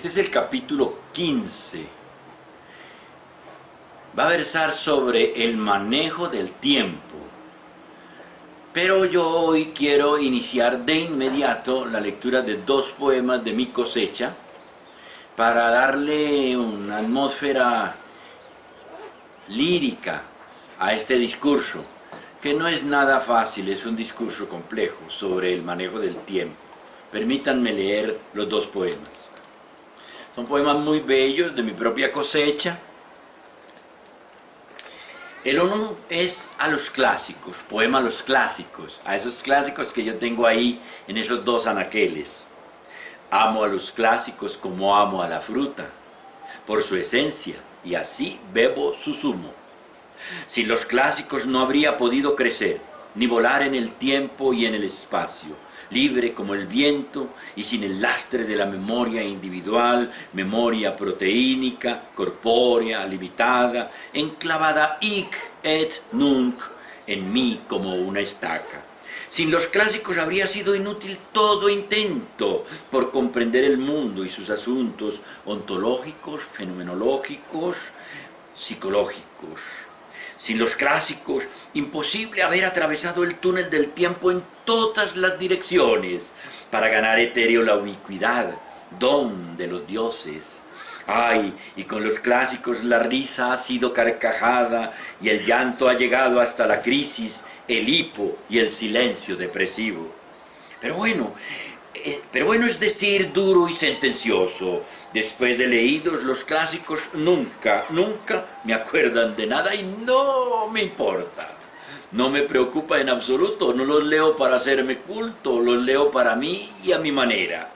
Este es el capítulo 15. Va a versar sobre el manejo del tiempo. Pero yo hoy quiero iniciar de inmediato la lectura de dos poemas de mi cosecha para darle una atmósfera lírica a este discurso, que no es nada fácil, es un discurso complejo sobre el manejo del tiempo. Permítanme leer los dos poemas. Son poemas muy bellos de mi propia cosecha. El uno es a los clásicos, poema a los clásicos, a esos clásicos que yo tengo ahí en esos dos anaqueles. Amo a los clásicos como amo a la fruta, por su esencia, y así bebo su zumo. Sin los clásicos no habría podido crecer, ni volar en el tiempo y en el espacio, libre como el viento y sin el lastre de la memoria individual, memoria proteínica, corpórea, limitada, enclavada hic et nunc en mí como una estaca. Sin los clásicos habría sido inútil todo intento por comprender el mundo y sus asuntos ontológicos, fenomenológicos, psicológicos. Sin los clásicos, imposible haber atravesado el túnel del tiempo en todas las direcciones para ganar etéreo la ubicuidad, don de los dioses. Ay, y con los clásicos la risa ha sido carcajada y el llanto ha llegado hasta la crisis, el hipo y el silencio depresivo. Pero bueno es decir, duro y sentencioso. Después de leídos los clásicos, nunca me acuerdan de nada y no me importa. No me preocupa en absoluto, no los leo para hacerme culto, los leo para mí y a mi manera.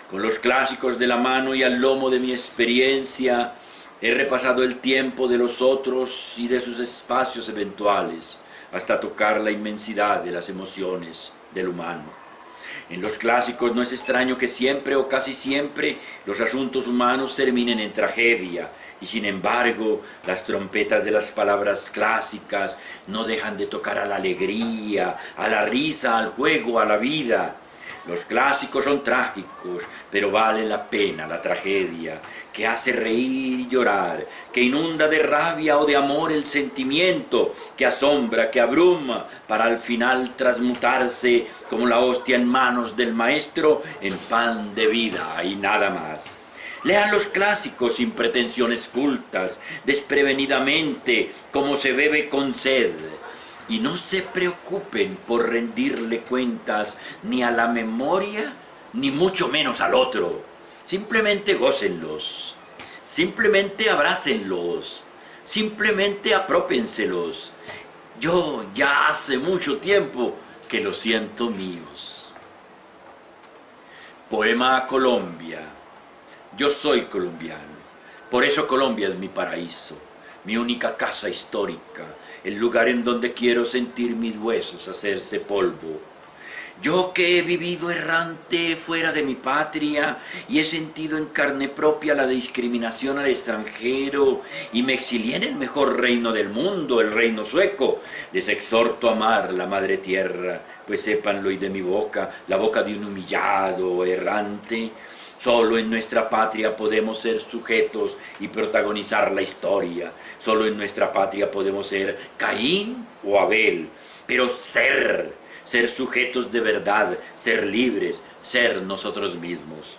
Con los clásicos de la mano y al lomo de mi experiencia, he repasado el tiempo de los otros y de sus espacios eventuales, hasta tocar la inmensidad de las emociones del humano. En los clásicos no es extraño que siempre o casi siempre los asuntos humanos terminen en tragedia, y sin embargo las trompetas de las palabras clásicas no dejan de tocar a la alegría, a la risa, al juego, a la vida. Los clásicos son trágicos, pero vale la pena la tragedia, que hace reír y llorar, que inunda de rabia o de amor el sentimiento, que asombra, que abruma, para al final transmutarse como la hostia en manos del maestro en pan de vida y nada más. Lean los clásicos sin pretensiones cultas, desprevenidamente, como se bebe con sed. Y no se preocupen por rendirle cuentas ni a la memoria, ni mucho menos al otro. Simplemente gócenlos, simplemente abrácenlos, simplemente aprópenselos. Yo ya hace mucho tiempo que los siento míos. Poema a Colombia. Yo soy colombiano, por eso Colombia es mi paraíso, mi única casa histórica, el lugar en donde quiero sentir mis huesos hacerse polvo. Yo que he vivido errante fuera de mi patria y he sentido en carne propia la discriminación al extranjero y me exilié en el mejor reino del mundo, el reino sueco, les exhorto a amar la madre tierra, pues sépanlo y de mi boca, la boca de un humillado errante. Solo en nuestra patria podemos ser sujetos y protagonizar la historia. Solo en nuestra patria podemos ser Caín o Abel. Pero ser sujetos de verdad, ser libres, ser nosotros mismos.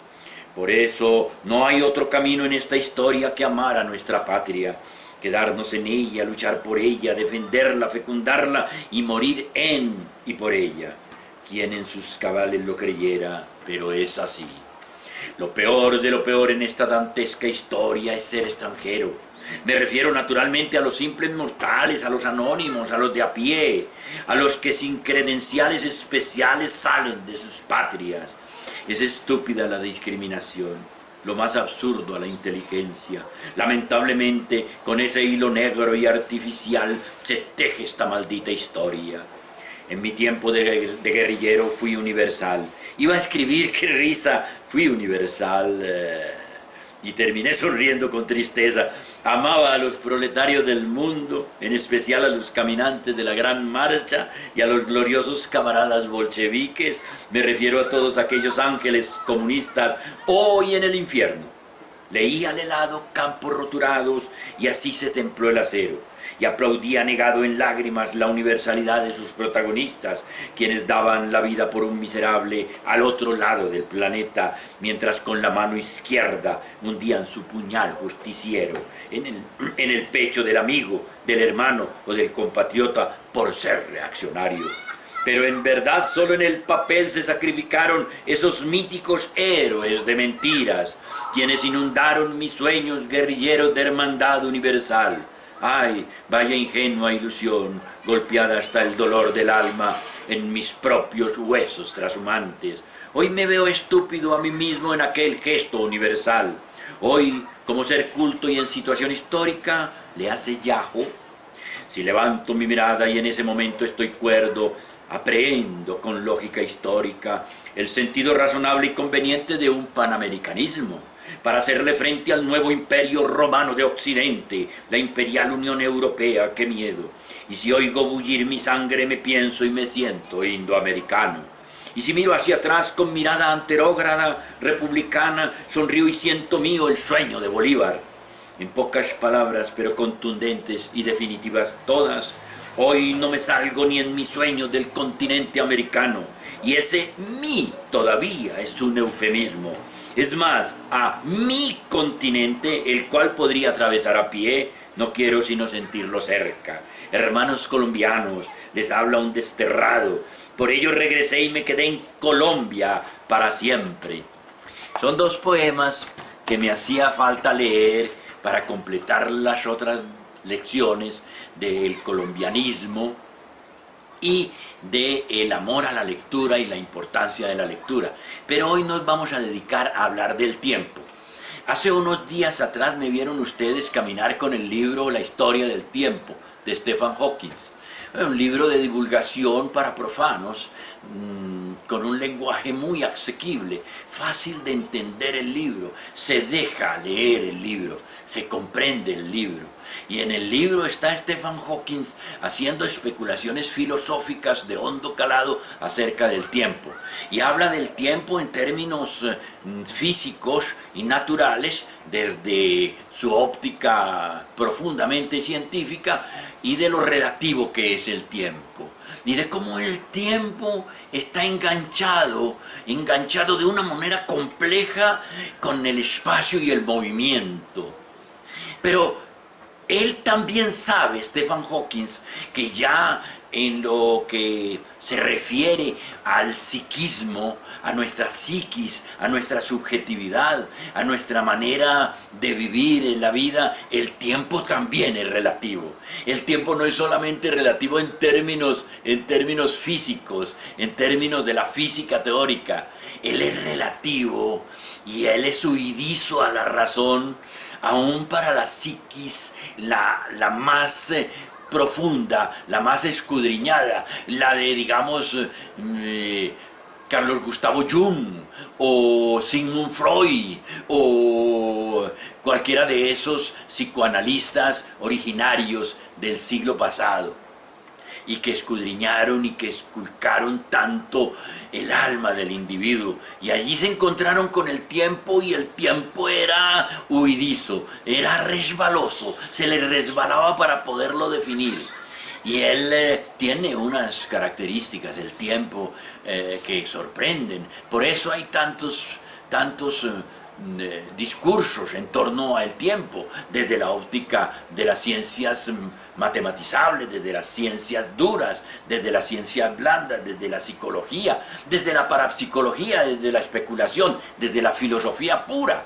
Por eso no hay otro camino en esta historia que amar a nuestra patria, quedarnos en ella, luchar por ella, defenderla, fecundarla y morir en y por ella. Quien en sus cabales lo creyera, pero es así. Lo peor de lo peor en esta dantesca historia es ser extranjero. Me refiero naturalmente a los simples mortales, a los anónimos, a los de a pie, a los que sin credenciales especiales salen de sus patrias. Es estúpida la discriminación, lo más absurdo a la inteligencia. Lamentablemente, con ese hilo negro y artificial se teje esta maldita historia. En mi tiempo de guerrillero fui universal. Iba a escribir, qué risa, fui universal. Y terminé sonriendo con tristeza. Amaba a los proletarios del mundo, en especial a los caminantes de la Gran Marcha y a los gloriosos camaradas bolcheviques. Me refiero a todos aquellos ángeles comunistas hoy en el infierno. Leía al helado campos roturados y así se templó el acero. Y aplaudía negado en lágrimas la universalidad de sus protagonistas, quienes daban la vida por un miserable al otro lado del planeta, mientras con la mano izquierda hundían su puñal justiciero en el pecho del amigo, del hermano o del compatriota por ser reaccionario. Pero en verdad solo en el papel se sacrificaron esos míticos héroes de mentiras, quienes inundaron mis sueños guerrilleros de hermandad universal. Ay, vaya ingenua ilusión, golpeada hasta el dolor del alma en mis propios huesos trashumantes. Hoy me veo estúpido a mí mismo en aquel gesto universal. Hoy, como ser culto y en situación histórica, le hace yajo. Si levanto mi mirada y en ese momento estoy cuerdo, aprehendo con lógica histórica el sentido razonable y conveniente de un panamericanismo, para hacerle frente al nuevo imperio romano de Occidente, la imperial Unión Europea, qué miedo. Y si oigo bullir mi sangre me pienso y me siento indoamericano. Y si miro hacia atrás con mirada anterógrada, republicana, sonrío y siento mío el sueño de Bolívar. En pocas palabras, pero contundentes y definitivas todas, hoy no me salgo ni en mis sueños del continente americano, y ese "mi" todavía es un eufemismo. Es más, a mi continente, el cual podría atravesar a pie, no quiero sino sentirlo cerca. Hermanos colombianos, les habla un desterrado. Por ello regresé y me quedé en Colombia para siempre. Son dos poemas que me hacía falta leer para completar las otras lecciones del colombianismo y del amor a la lectura y la importancia de la lectura. Pero hoy nos vamos a dedicar a hablar del tiempo. Hace unos días atrás me vieron ustedes caminar con el libro La historia del tiempo, de Stephen Hawking. Un libro de divulgación para profanos, con un lenguaje muy asequible, fácil de entender el libro, se deja leer el libro, se comprende el libro. Y en el libro está Stephen Hawking haciendo especulaciones filosóficas de hondo calado acerca del tiempo. Y habla del tiempo en términos físicos y naturales, desde su óptica profundamente científica, y de lo relativo que es el tiempo. Y de cómo el tiempo está enganchado de una manera compleja con el espacio y el movimiento. Pero él también sabe, Stephen Hawking, que ya en lo que se refiere al psiquismo, a nuestra psiquis, a nuestra subjetividad, a nuestra manera de vivir en la vida, el tiempo también es relativo. El tiempo no es solamente relativo en términos físicos, en términos de la física teórica. Él es relativo y él es huidizo a la razón, aún para la psiquis, la más profunda, la más escudriñada, la de, digamos, Carlos Gustavo Jung, o Sigmund Freud, o cualquiera de esos psicoanalistas originarios del siglo pasado, y que escudriñaron y que esculcaron tanto el alma del individuo. Y allí se encontraron con el tiempo, y el tiempo era huidizo, era resbaloso, se le resbalaba para poderlo definir. Y él tiene unas características del tiempo que sorprenden. Por eso hay tantos discursos en torno al tiempo, desde la óptica de las ciencias matematizables, desde las ciencias duras, desde las ciencias blandas, desde la psicología, desde la parapsicología, desde la especulación, desde la filosofía pura.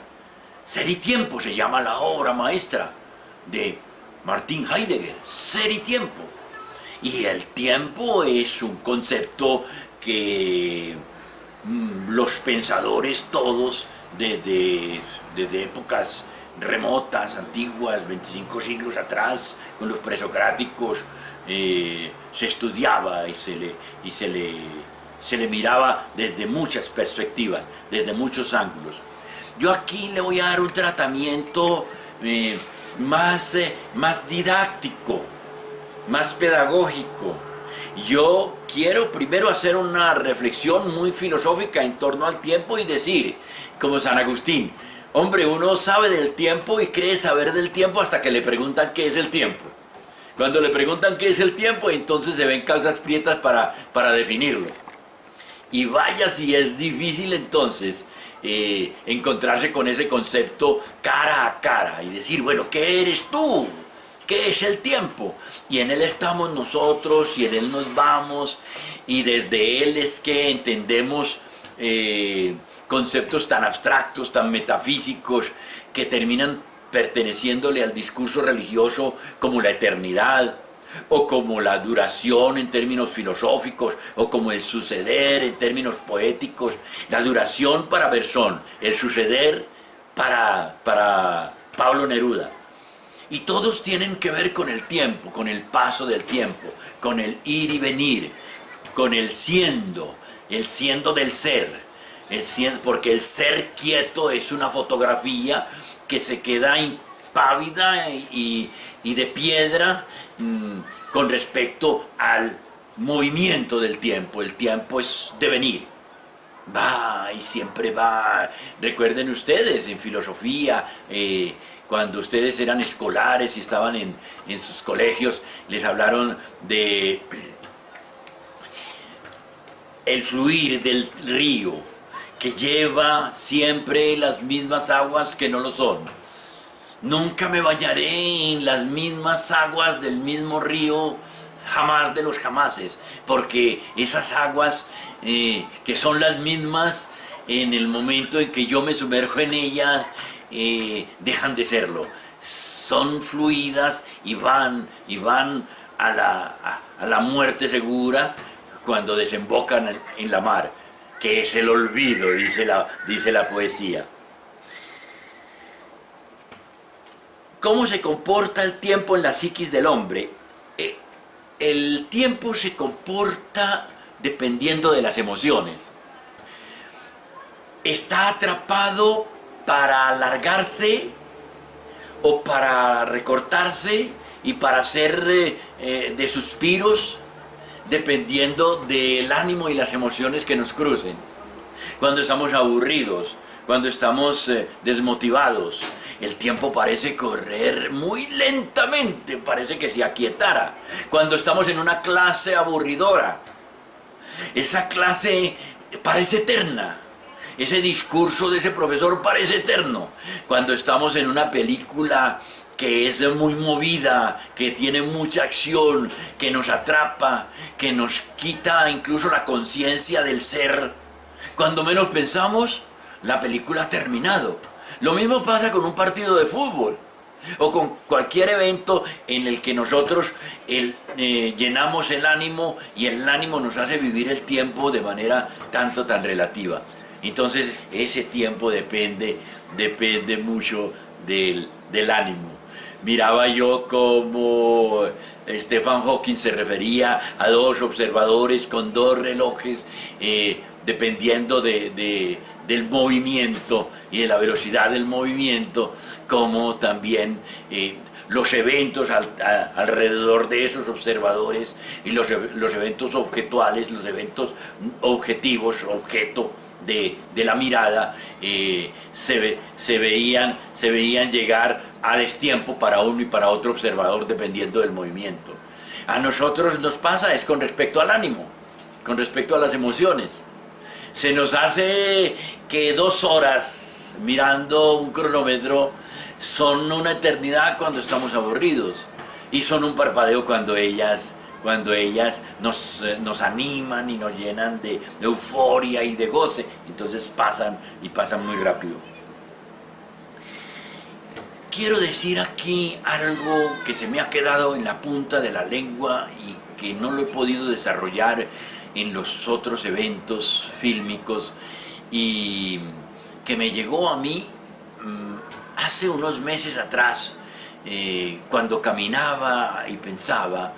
Ser y tiempo se llama la obra maestra de Martin Heidegger, Ser y tiempo. Y el tiempo es un concepto que los pensadores todos desde épocas remotas, antiguas, 25 siglos atrás, con los presocráticos, se estudiaba y se le miraba desde muchas perspectivas, desde muchos ángulos. Yo aquí le voy a dar un tratamiento más didáctico, más pedagógico. Yo quiero primero hacer una reflexión muy filosófica en torno al tiempo y decir, como San Agustín, Hombre, uno sabe del tiempo y cree saber del tiempo hasta que le preguntan qué es el tiempo. Cuando le preguntan qué es el tiempo, entonces se ven calzas prietas para definirlo. Y vaya si es difícil entonces encontrarse con ese concepto cara a cara y decir, bueno, ¿qué eres tú? ¿Qué es el tiempo? Y en él estamos nosotros y en él nos vamos y desde él es que entendemos conceptos tan abstractos, tan metafísicos, que terminan perteneciéndole al discurso religioso como la eternidad, o como la duración en términos filosóficos, o como el suceder en términos poéticos. La duración para Bersón, el suceder para Pablo Neruda. Y todos tienen que ver con el tiempo, con el paso del tiempo, con el ir y venir, con el siendo del ser. Porque el ser quieto es una fotografía que se queda impávida y de piedra con respecto al movimiento del tiempo. El tiempo es devenir. Va y siempre va. Recuerden ustedes en filosofía, cuando ustedes eran escolares y estaban en sus colegios, les hablaron de el fluir del río, que lleva siempre las mismas aguas que no lo son. Nunca me bañaré en las mismas aguas del mismo río, jamás de los jamases, porque esas aguas que son las mismas, en el momento en que yo me sumerjo en ellas, dejan de serlo. Son fluidas y van a la muerte segura cuando desembocan en la mar, que es el olvido, dice la poesía. ¿Cómo se comporta el tiempo en la psiquis del hombre? El tiempo se comporta dependiendo de las emociones. Está atrapado para alargarse o para recortarse y para hacer de suspiros, dependiendo del ánimo y las emociones que nos crucen. Cuando estamos aburridos, cuando estamos desmotivados, el tiempo parece correr muy lentamente, parece que se aquietara. Cuando estamos en una clase aburridora, esa clase parece eterna. Ese discurso de ese profesor parece eterno. Cuando estamos en una película que es muy movida, que tiene mucha acción, que nos atrapa, que nos quita incluso la conciencia del ser, cuando menos pensamos, la película ha terminado. Lo mismo pasa con un partido de fútbol o con cualquier evento en el que nosotros llenamos el ánimo y el ánimo nos hace vivir el tiempo de manera tan relativa. Entonces ese tiempo depende mucho del ánimo. Miraba yo como Stephen Hawking se refería a dos observadores con dos relojes, dependiendo del movimiento y de la velocidad del movimiento, como también los eventos alrededor de esos observadores y los eventos objetuales, los eventos objetivos, objeto de la mirada, se veían llegar a destiempo para uno y para otro observador dependiendo del movimiento. A nosotros nos pasa es con respecto al ánimo, con respecto a las emociones. Se nos hace que 2 horas mirando un cronómetro son una eternidad cuando estamos aburridos y son un parpadeo cuando ellas nos animan y nos llenan de euforia y de goce. Entonces pasan muy rápido. Quiero decir aquí algo que se me ha quedado en la punta de la lengua y que no lo he podido desarrollar en los otros eventos fílmicos y que me llegó a mí hace unos meses atrás, cuando caminaba y pensaba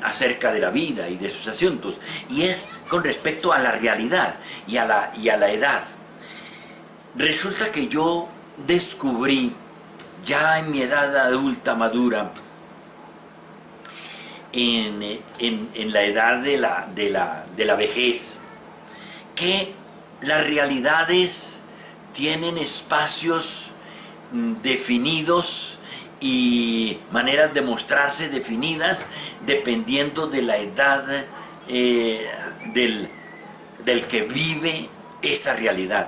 acerca de la vida y de sus asuntos, y es con respecto a la realidad y a la edad. Resulta que yo descubrí ya en mi edad adulta madura, en la edad de la vejez, que las realidades tienen espacios definidos y maneras de mostrarse definidas dependiendo de la edad del que vive esa realidad.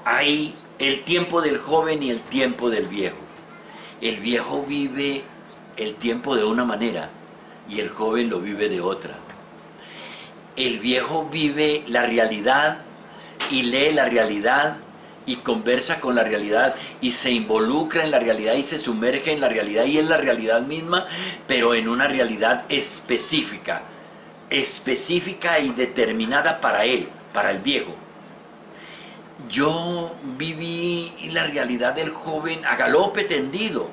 Hay el tiempo del joven y el tiempo del viejo. El viejo vive el tiempo de una manera y el joven lo vive de otra. El viejo vive la realidad y lee la realidad y conversa con la realidad y se involucra en la realidad y se sumerge en la realidad y es la realidad misma, pero en una realidad específica y determinada para él, para el viejo. Yo viví la realidad del joven a galope tendido.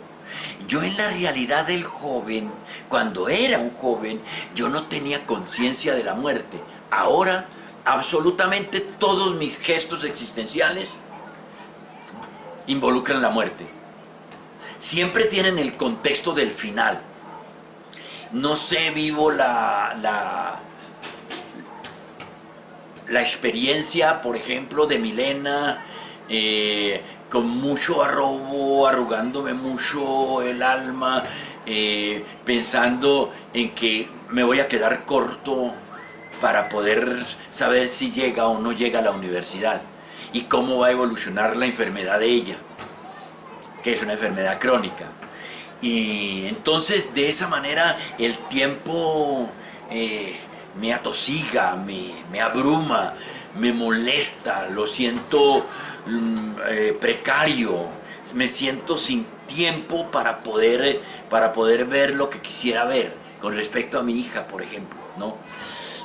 Yo en la realidad del joven, cuando era un joven, yo no tenía conciencia de la muerte. Ahora, absolutamente todos mis gestos existenciales involucran la muerte. Siempre tienen el contexto del final. No sé, vivo la experiencia, por ejemplo, de Milena, con mucho arrobo, arrugándome mucho el alma, pensando en que me voy a quedar corto para poder saber si llega o no llega a la universidad y cómo va a evolucionar la enfermedad de ella, que es una enfermedad crónica. Y entonces de esa manera el tiempo me atosiga, me abruma, me molesta, lo siento precario, me siento sin tiempo para poder ver lo que quisiera ver con respecto a mi hija, por ejemplo, ¿no?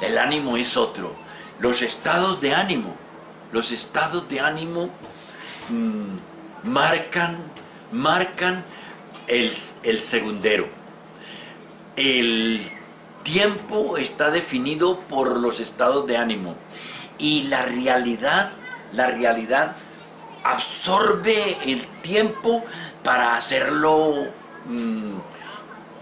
El ánimo es otro. Los estados de ánimo marcan el segundero. El tiempo está definido por los estados de ánimo y la realidad absorbe el tiempo para hacerlo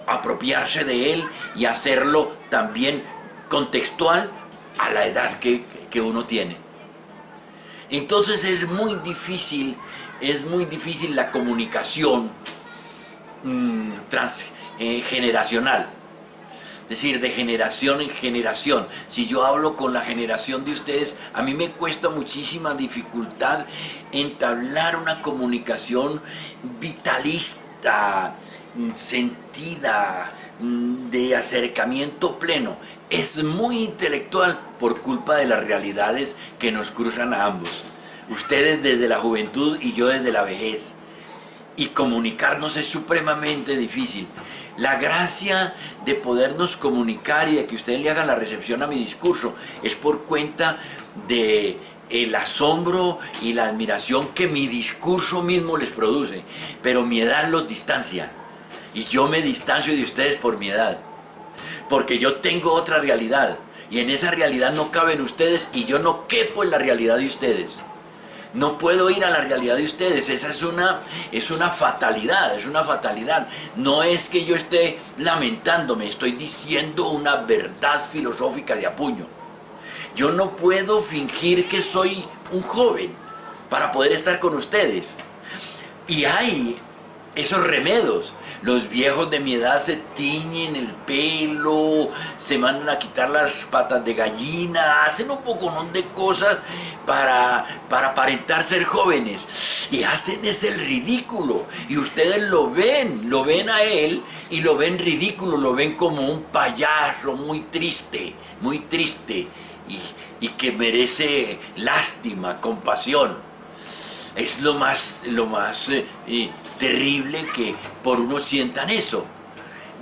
apropiarse de él y hacerlo también contextual a la edad que uno tiene. Entonces es muy difícil la comunicación transgeneracional. Es decir, de generación en generación. Si yo hablo con la generación de ustedes, a mí me cuesta muchísima dificultad entablar una comunicación vitalista, sentida, de acercamiento pleno. Es muy intelectual por culpa de las realidades que nos cruzan a ambos. Ustedes desde la juventud y yo desde la vejez. Y comunicarnos es supremamente difícil. La gracia de podernos comunicar y de que ustedes le hagan la recepción a mi discurso es por cuenta de el asombro y la admiración que mi discurso mismo les produce. Pero mi edad los distancia. Y yo me distancio de ustedes por mi edad. Porque yo tengo otra realidad. Y en esa realidad no caben ustedes y yo no quepo en la realidad de ustedes. No puedo ir a la realidad de ustedes, esa es una fatalidad, No es que yo esté lamentándome, estoy diciendo una verdad filosófica de apuño. Yo no puedo fingir que soy un joven para poder estar con ustedes. Y hay esos remedos. Los viejos de mi edad se tiñen el pelo, se mandan a quitar las patas de gallina, hacen un poconón de cosas para aparentar ser jóvenes. Y hacen ese el ridículo. Y ustedes lo ven a él y lo ven ridículo, lo ven como un payaso muy triste, y que merece lástima, compasión. Es lo más terrible que por uno sientan eso.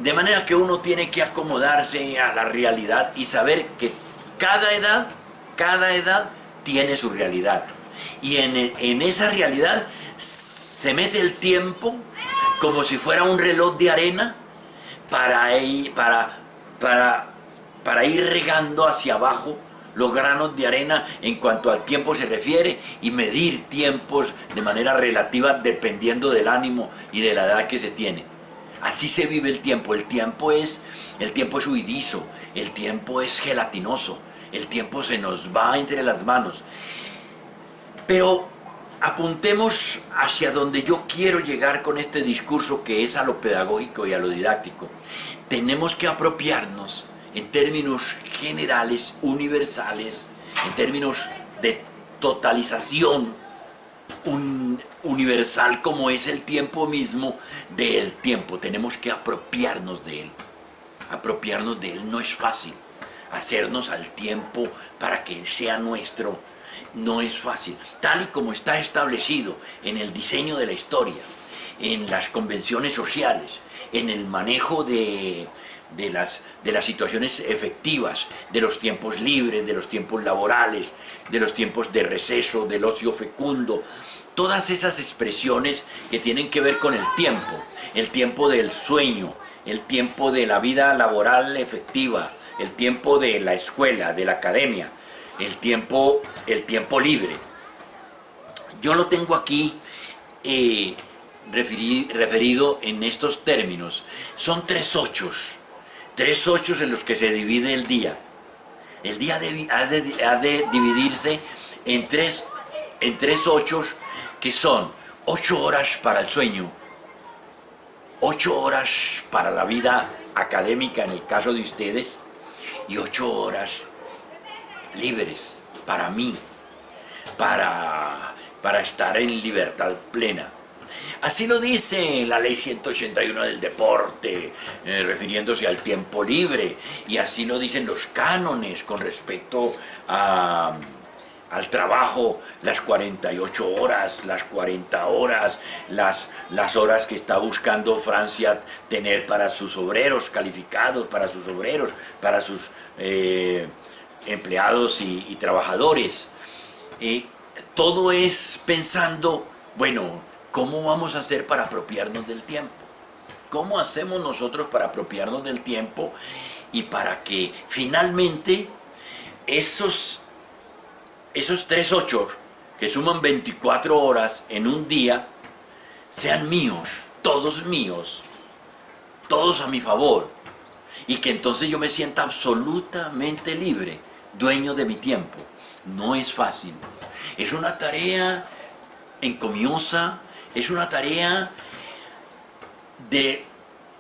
De manera que uno tiene que acomodarse a la realidad y saber que cada edad tiene su realidad. Y en esa realidad se mete el tiempo como si fuera un reloj de arena para ir regando hacia abajo los granos de arena en cuanto al tiempo se refiere y medir tiempos de manera relativa dependiendo del ánimo y de la edad que se tiene. Así se vive el tiempo. El tiempo es huidizo, el tiempo es gelatinoso, el tiempo se nos va entre las manos. Pero apuntemos hacia donde yo quiero llegar con este discurso, que es a lo pedagógico y a lo didáctico. Tenemos que apropiarnos en términos generales, universales, en términos de totalización universal como es el tiempo mismo del tiempo. Tenemos que apropiarnos de él. Apropiarnos de él no es fácil. Hacernos al tiempo para que él sea nuestro no es fácil. Tal y como está establecido en el diseño de la historia, en las convenciones sociales, en el manejo de las situaciones efectivas, de los tiempos libres, de los tiempos laborales, de los tiempos de receso, del ocio fecundo, todas esas expresiones que tienen que ver con el tiempo del sueño, el tiempo de la vida laboral efectiva, el tiempo de la escuela, de la academia, el tiempo libre. Yo lo tengo aquí referido en estos términos. Son tres ochos en los que se divide el día. El día ha de dividirse en tres ochos, que son 8 horas para el sueño, 8 horas para la vida académica en el caso de ustedes, y 8 horas libres para mí, para estar en libertad plena. Así lo dice la ley 181 del deporte, refiriéndose al tiempo libre, y así lo dicen los cánones con respecto al trabajo, las 48 horas, las 40 horas, las horas que está buscando Francia tener para sus obreros calificados, para sus obreros, para sus empleados y trabajadores. Todo es pensando, bueno, ¿cómo vamos a hacer para apropiarnos del tiempo? ¿Cómo hacemos nosotros para apropiarnos del tiempo y para que finalmente esos 3 ochos que suman 24 horas en un día sean míos, todos a mi favor, y que entonces yo me sienta absolutamente libre, dueño de mi tiempo? No es fácil, es una tarea encomiosa, es una tarea de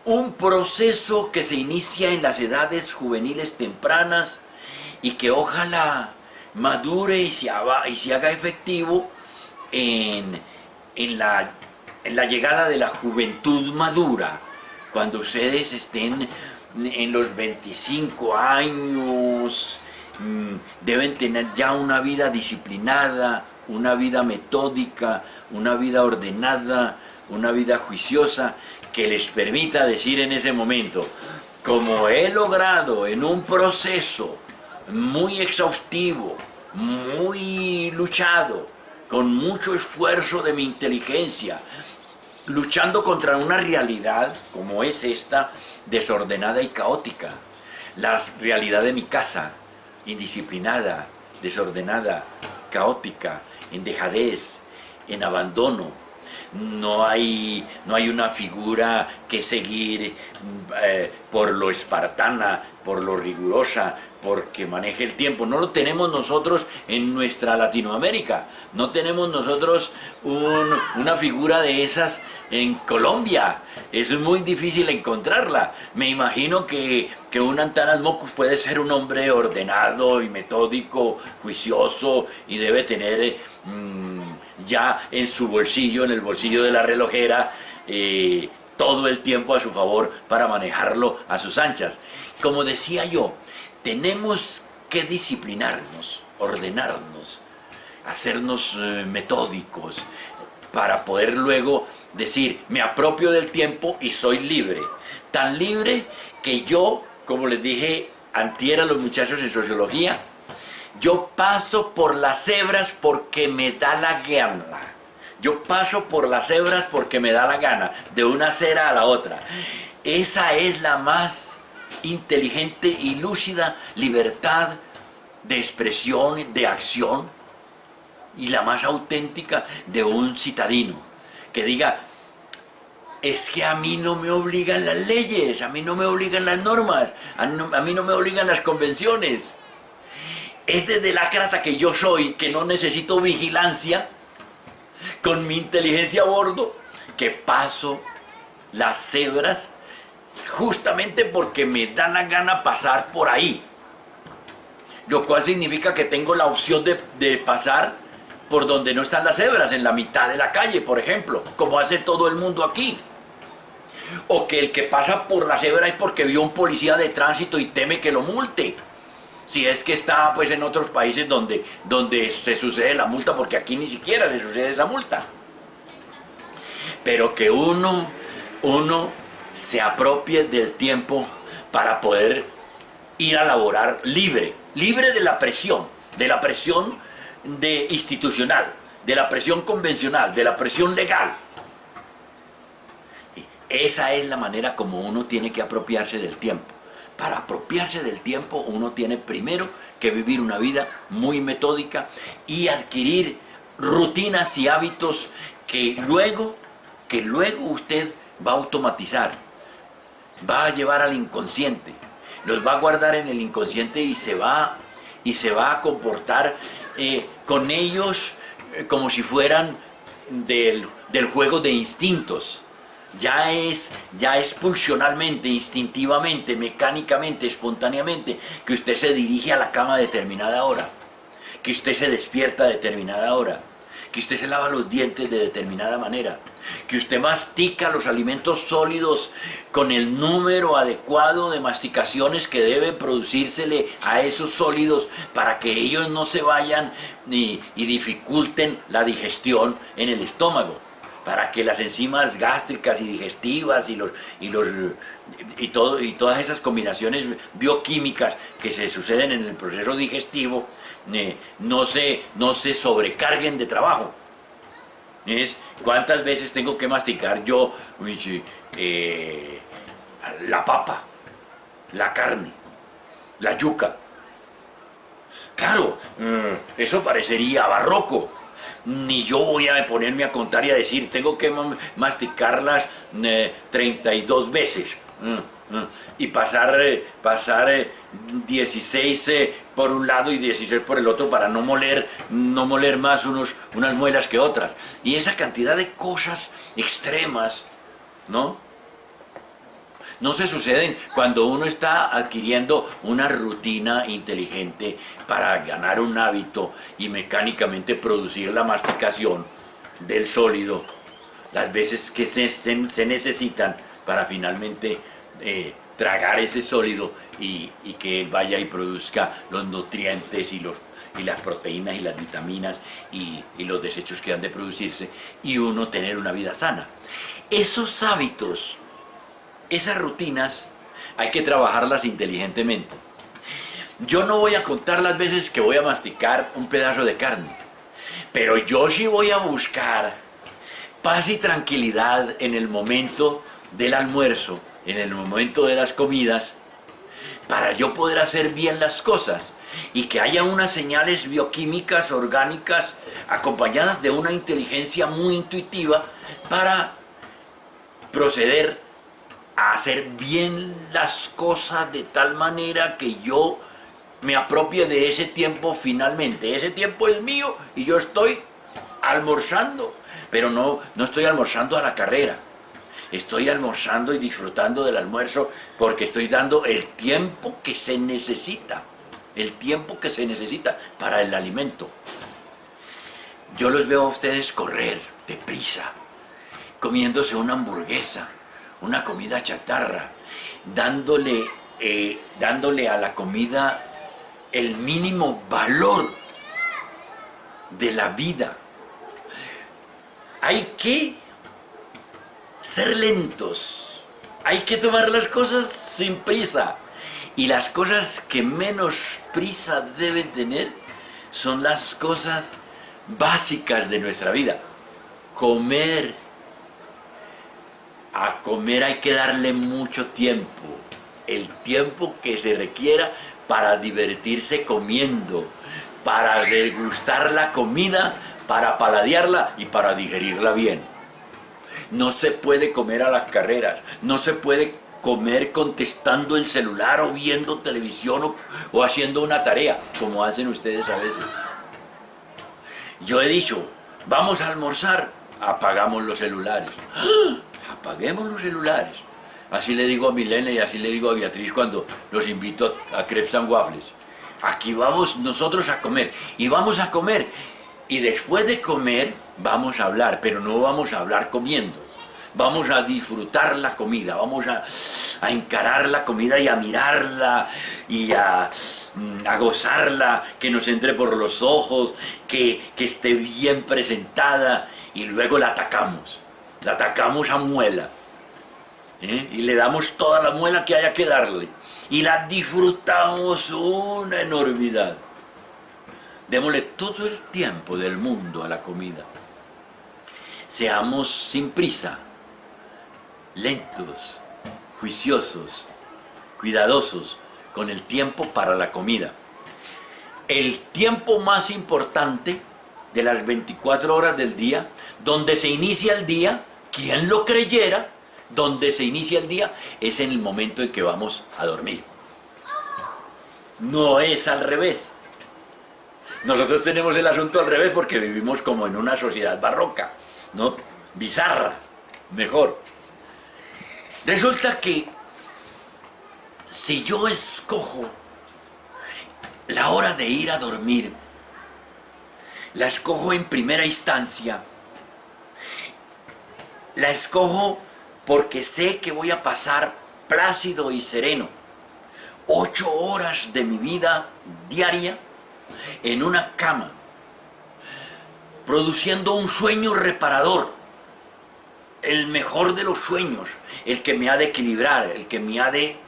un proceso que se inicia en las edades juveniles tempranas y que ojalá madure y se haga efectivo en la llegada de la juventud madura, cuando ustedes estén en los 25 años, deben tener ya una vida disciplinada, una vida metódica, una vida ordenada, una vida juiciosa, que les permita decir en ese momento: como he logrado en un proceso muy exhaustivo, muy luchado, con mucho esfuerzo de mi inteligencia, luchando contra una realidad como es esta, desordenada y caótica, la realidad de mi casa, indisciplinada, desordenada, caótica, en dejadez, en abandono. No hay una figura que seguir por lo espartana, por lo rigurosa, porque maneje el tiempo. No lo tenemos nosotros en nuestra Latinoamérica. No tenemos nosotros una figura de esas en Colombia. Es muy difícil encontrarla. Me imagino que un Antanas Mockus puede ser un hombre ordenado y metódico, juicioso, y debe tener ya en su bolsillo, en el bolsillo de la relojera, todo el tiempo a su favor para manejarlo a sus anchas. Como decía yo, tenemos que disciplinarnos, ordenarnos, hacernos metódicos, para poder luego decir: me apropio del tiempo y soy libre. Tan libre que yo, como les dije antier a los muchachos en sociología, yo paso por las cebras porque me da la gana. Yo paso por las cebras porque me da la gana, de una acera a la otra. Esa es la más inteligente y lúcida libertad de expresión, de acción, y la más auténtica de un citadino, que diga: es que a mí no me obligan las leyes, a mí no me obligan las normas, a mí no me obligan las convenciones. Es desde la crata que yo soy, que no necesito vigilancia, con mi inteligencia a bordo, que paso las cebras justamente porque me da la gana pasar por ahí. Lo cual significa que tengo la opción de pasar por donde no están las cebras, en la mitad de la calle, por ejemplo, como hace todo el mundo aquí. O que el que pasa por la cebra es porque vio un policía de tránsito y teme que lo multe. Si es que está pues en otros países donde se sucede la multa, porque aquí ni siquiera se sucede esa multa. Pero que uno se apropie del tiempo para poder ir a laborar libre de la presión institucional, de la presión convencional, de la presión legal. Esa es la manera como uno tiene que apropiarse del tiempo. Para apropiarse del tiempo uno tiene primero que vivir una vida muy metódica y adquirir rutinas y hábitos que luego usted va a automatizar, va a llevar al inconsciente, los va a guardar en el inconsciente y se va a comportar con ellos como si fueran del juego de instintos. Ya es pulsionalmente, instintivamente, mecánicamente, espontáneamente, que usted se dirige a la cama a determinada hora, que usted se despierta a determinada hora, que usted se lava los dientes de determinada manera, que usted mastica los alimentos sólidos con el número adecuado de masticaciones que debe producírsele a esos sólidos para que ellos no se vayan y dificulten la digestión en el estómago, para que las enzimas gástricas y digestivas y todas esas combinaciones bioquímicas que se suceden en el proceso digestivo no se sobrecarguen de trabajo. ¿Cuántas veces tengo que masticar yo la papa, la carne, la yuca? Claro, eso parecería barroco. Ni yo voy a ponerme a contar y a decir, tengo que masticarlas 32 veces. Y pasar 16 por un lado y 16 por el otro para no moler más unas muelas que otras. Y esa cantidad de cosas extremas, ¿no? No se suceden cuando uno está adquiriendo una rutina inteligente para ganar un hábito y mecánicamente producir la masticación del sólido las veces que se necesitan para finalmente tragar ese sólido y que él vaya y produzca los nutrientes y las proteínas y las vitaminas y los desechos que han de producirse y uno tener una vida sana. Esos hábitos, esas rutinas, hay que trabajarlas inteligentemente. Yo no voy a contar las veces que voy a masticar un pedazo de carne, pero yo sí voy a buscar paz y tranquilidad en el momento del almuerzo, en el momento de las comidas, para yo poder hacer bien las cosas y que haya unas señales bioquímicas, orgánicas, acompañadas de una inteligencia muy intuitiva para proceder a hacer bien las cosas de tal manera que yo me apropie de ese tiempo finalmente. Ese tiempo es mío y yo estoy almorzando, pero no estoy almorzando a la carrera. Estoy almorzando y disfrutando del almuerzo porque estoy dando el tiempo que se necesita, para el alimento. Yo los veo a ustedes correr deprisa, comiéndose una hamburguesa, una comida chatarra, dándole a la comida el mínimo valor de la vida. Hay que ser lentos, hay que tomar las cosas sin prisa, y las cosas que menos prisa deben tener son las cosas básicas de nuestra vida. Comer. A comer hay que darle mucho tiempo, el tiempo que se requiera para divertirse comiendo, para degustar la comida, para paladearla y para digerirla bien. No se puede comer a las carreras, no se puede comer contestando el celular o viendo televisión o haciendo una tarea, como hacen ustedes a veces. Yo he dicho, Vamos a almorzar, apagamos los celulares. ¡Ah! Apaguemos los celulares. Así le digo a Milena y así le digo a Beatriz cuando los invito a Crepes and Waffles. Aquí vamos nosotros a comer y vamos a comer. Y después de comer vamos a hablar, pero no vamos a hablar comiendo. Vamos a disfrutar la comida, vamos a encarar la comida y a mirarla y a gozarla, que nos entre por los ojos, que esté bien presentada y luego la atacamos a muela. Y le damos toda la muela que haya que darle y la disfrutamos una enormidad. Démosle todo el tiempo del mundo a la comida. Seamos sin prisa, lentos, juiciosos, cuidadosos con el tiempo para la comida. El tiempo más importante de las 24 horas del día, donde se inicia el día, quien lo creyera, donde se inicia el día es en el momento en que vamos a dormir. No es al revés. Nosotros tenemos el asunto al revés porque vivimos como en una sociedad barroca, ¿no? Bizarra, mejor. Resulta que si yo escojo la hora de ir a dormir, la escojo en primera instancia, la escojo porque sé que voy a pasar plácido y sereno 8 horas de mi vida diaria en una cama, produciendo un sueño reparador, el mejor de los sueños, el que me ha de equilibrar, el que me ha de,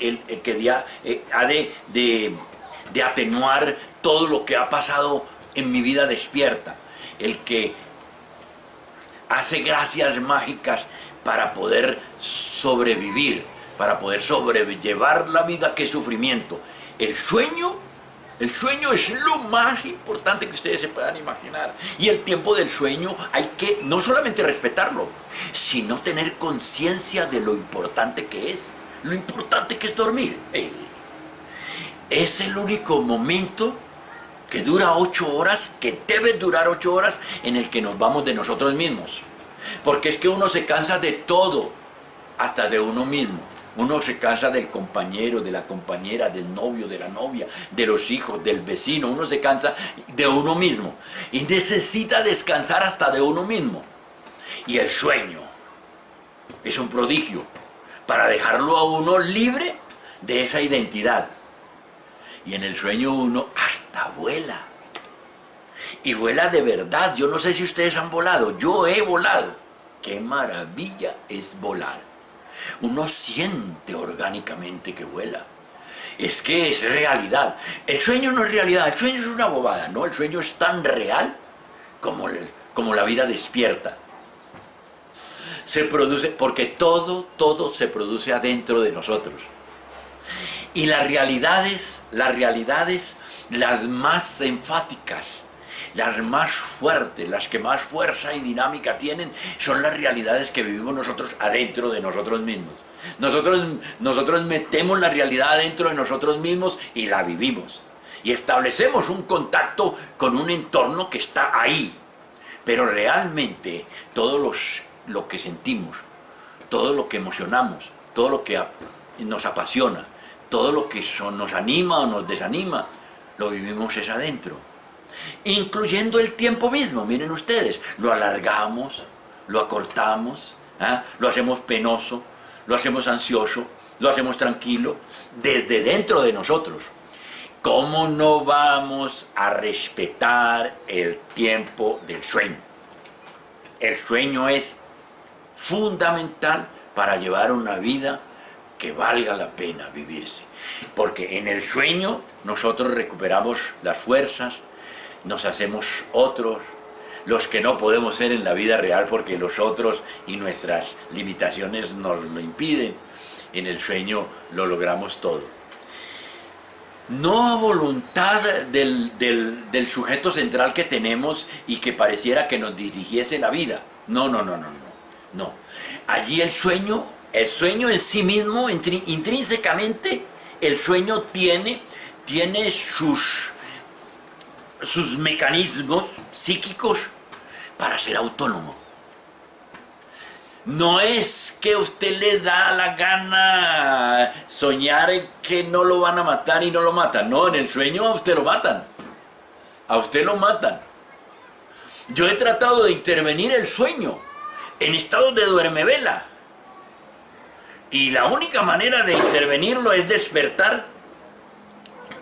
de atenuar todo lo que ha pasado en mi vida despierta, el que hace gracias mágicas para poder sobrevivir, para poder sobrellevar la vida que es sufrimiento. El sueño es lo más importante que ustedes se puedan imaginar. Y el tiempo del sueño hay que no solamente respetarlo, sino tener conciencia de lo importante que es. Lo importante que es dormir. Es el único momento que dura 8 horas, que debe durar 8 horas, en el que nos vamos de nosotros mismos. Porque es que uno se cansa de todo, hasta de uno mismo. Uno se cansa del compañero, de la compañera, del novio, de la novia, de los hijos, del vecino. Uno se cansa de uno mismo y necesita descansar hasta de uno mismo. Y el sueño es un prodigio para dejarlo a uno libre de esa identidad. Y en el sueño uno hasta vuela. Y vuela de verdad. Yo no sé si ustedes han volado. Yo he volado. ¡Qué maravilla es volar! Uno siente orgánicamente que vuela. Es que es realidad. El sueño no es realidad, el sueño es una bobada, ¿no? El sueño es tan real como la vida despierta. Se produce, porque todo se produce adentro de nosotros. Y las realidades, las más enfáticas, las más fuertes, las que más fuerza y dinámica tienen, son las realidades que vivimos nosotros adentro de nosotros mismos. Nosotros metemos la realidad adentro de nosotros mismos y la vivimos. Y establecemos un contacto con un entorno que está ahí. Pero realmente todo lo que sentimos, todo lo que emocionamos, todo lo que nos apasiona, todo lo que nos anima o nos desanima, lo vivimos es adentro. Incluyendo el tiempo mismo, miren ustedes, lo alargamos, lo acortamos, lo hacemos penoso, lo hacemos ansioso, lo hacemos tranquilo, desde dentro de nosotros. ¿Cómo no vamos a respetar el tiempo del sueño? El sueño es fundamental para llevar una vida que valga la pena vivirse, porque en el sueño nosotros recuperamos las fuerzas, nos hacemos otros, los que no podemos ser en la vida real porque los otros y nuestras limitaciones nos lo impiden. En el sueño lo logramos todo. No a voluntad del sujeto central que tenemos y que pareciera que nos dirigiese la vida. No. Allí el sueño en sí mismo, intrínsecamente, el sueño tiene sus mecanismos psíquicos para ser autónomo. No es que a usted le da la gana soñar en que no lo van a matar y no lo matan. No, en el sueño a usted lo matan. A usted lo matan. Yo he tratado de intervenir el sueño en estado de duermevela. Y la única manera de intervenirlo es despertar,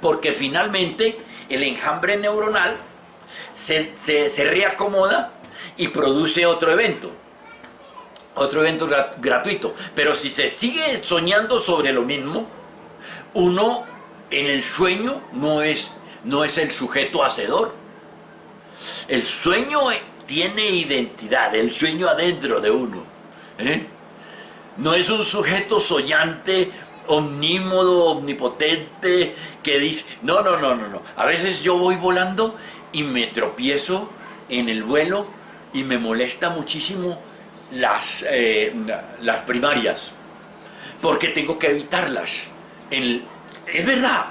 porque finalmente el enjambre neuronal se reacomoda y produce otro evento gratuito. Pero si se sigue soñando sobre lo mismo, uno en el sueño no es el sujeto hacedor. El sueño tiene identidad, el sueño adentro de uno. No es un sujeto soñante, omnímodo, omnipotente, que dice, no. A veces yo voy volando y me tropiezo en el vuelo y me molesta muchísimo las primarias, porque tengo que evitarlas. Es verdad.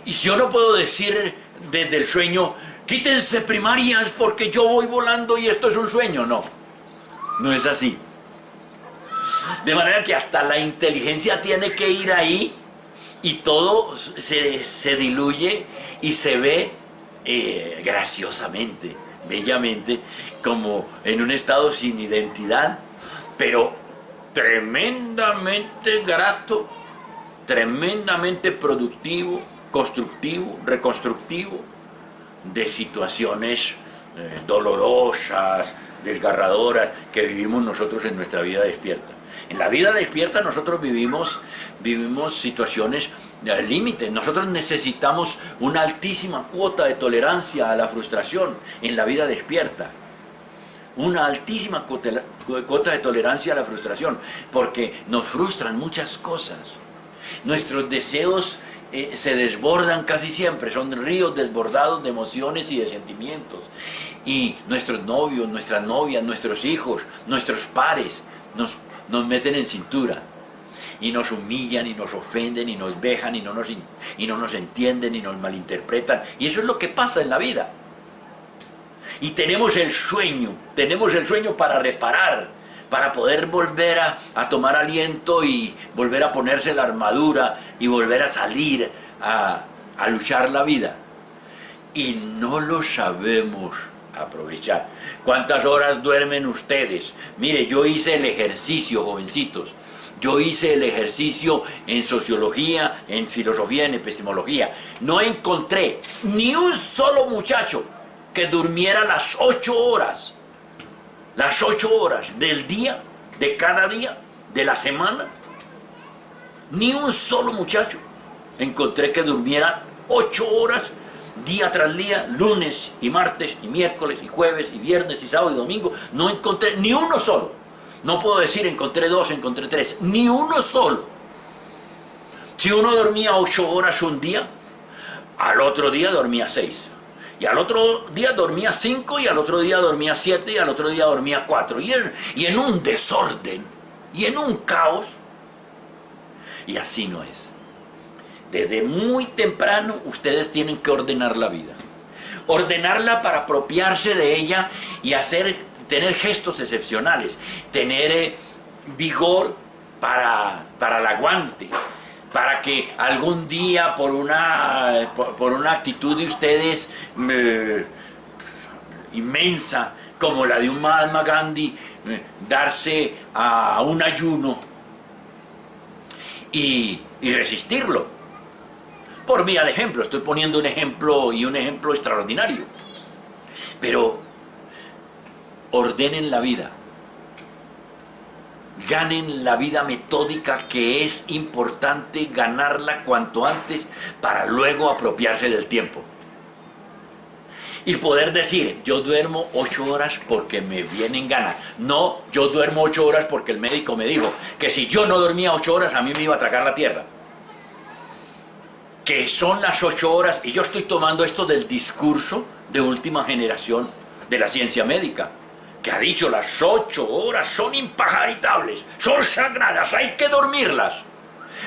Y yo no puedo decir desde el sueño, quítense primarias porque yo voy volando y esto es un sueño. No es así. De manera que hasta la inteligencia tiene que ir ahí y todo se diluye y se ve graciosamente, bellamente, como en un estado sin identidad, pero tremendamente grato, tremendamente productivo, constructivo, reconstructivo, de situaciones dolorosas, desgarradoras, que vivimos nosotros en nuestra vida despierta. En la vida despierta nosotros vivimos situaciones al límite. Nosotros necesitamos una altísima cuota de tolerancia a la frustración en la vida despierta. Una altísima cuota de tolerancia a la frustración, porque nos frustran muchas cosas. Nuestros deseos se desbordan casi siempre, son ríos desbordados de emociones y de sentimientos. Y nuestros novios, nuestras novias, nuestros hijos, nuestros pares nos meten en cintura y nos humillan y nos ofenden y nos vejan y no nos entienden y nos malinterpretan. Y eso es lo que pasa en la vida. Y tenemos el sueño para reparar, para poder volver a tomar aliento y volver a ponerse la armadura y volver a salir a luchar la vida. Y no lo sabemos aprovechar. ¿Cuántas horas duermen ustedes? Mire, yo hice el ejercicio, jovencitos. Yo hice el ejercicio en sociología, en filosofía, en epistemología. No encontré ni un solo muchacho que durmiera las 8 horas. Las 8 horas del día, de cada día, de la semana. Ni un solo muchacho encontré que durmiera 8 horas día tras día, lunes y martes y miércoles y jueves y viernes y sábado y domingo. No encontré ni uno solo. No puedo decir encontré 2, encontré 3, ni uno solo. Si uno dormía 8 horas un día, al otro día dormía 6. Y al otro día dormía 5, y al otro día dormía 7, y al otro día dormía 4. Y en un desorden, y en un caos. Y así no es. Desde muy temprano ustedes tienen que ordenar la vida. Ordenarla para apropiarse de ella y tener gestos excepcionales. Tener vigor para el aguante. Para que algún día por una actitud de ustedes inmensa, como la de un Mahatma Gandhi, darse a un ayuno y resistirlo. Por vía de ejemplo, estoy poniendo un ejemplo y un ejemplo extraordinario. Pero ordenen la vida. Ganen la vida metódica, que es importante ganarla cuanto antes para luego apropiarse del tiempo. Y poder decir, yo duermo 8 horas porque me viene en gana. No, yo duermo 8 horas porque el médico me dijo que si yo no dormía 8 horas a mí me iba a tragar la tierra. Que son las 8 horas, y yo estoy tomando esto del discurso de última generación de la ciencia médica, que ha dicho las 8 horas son impajaritables, son sagradas, hay que dormirlas.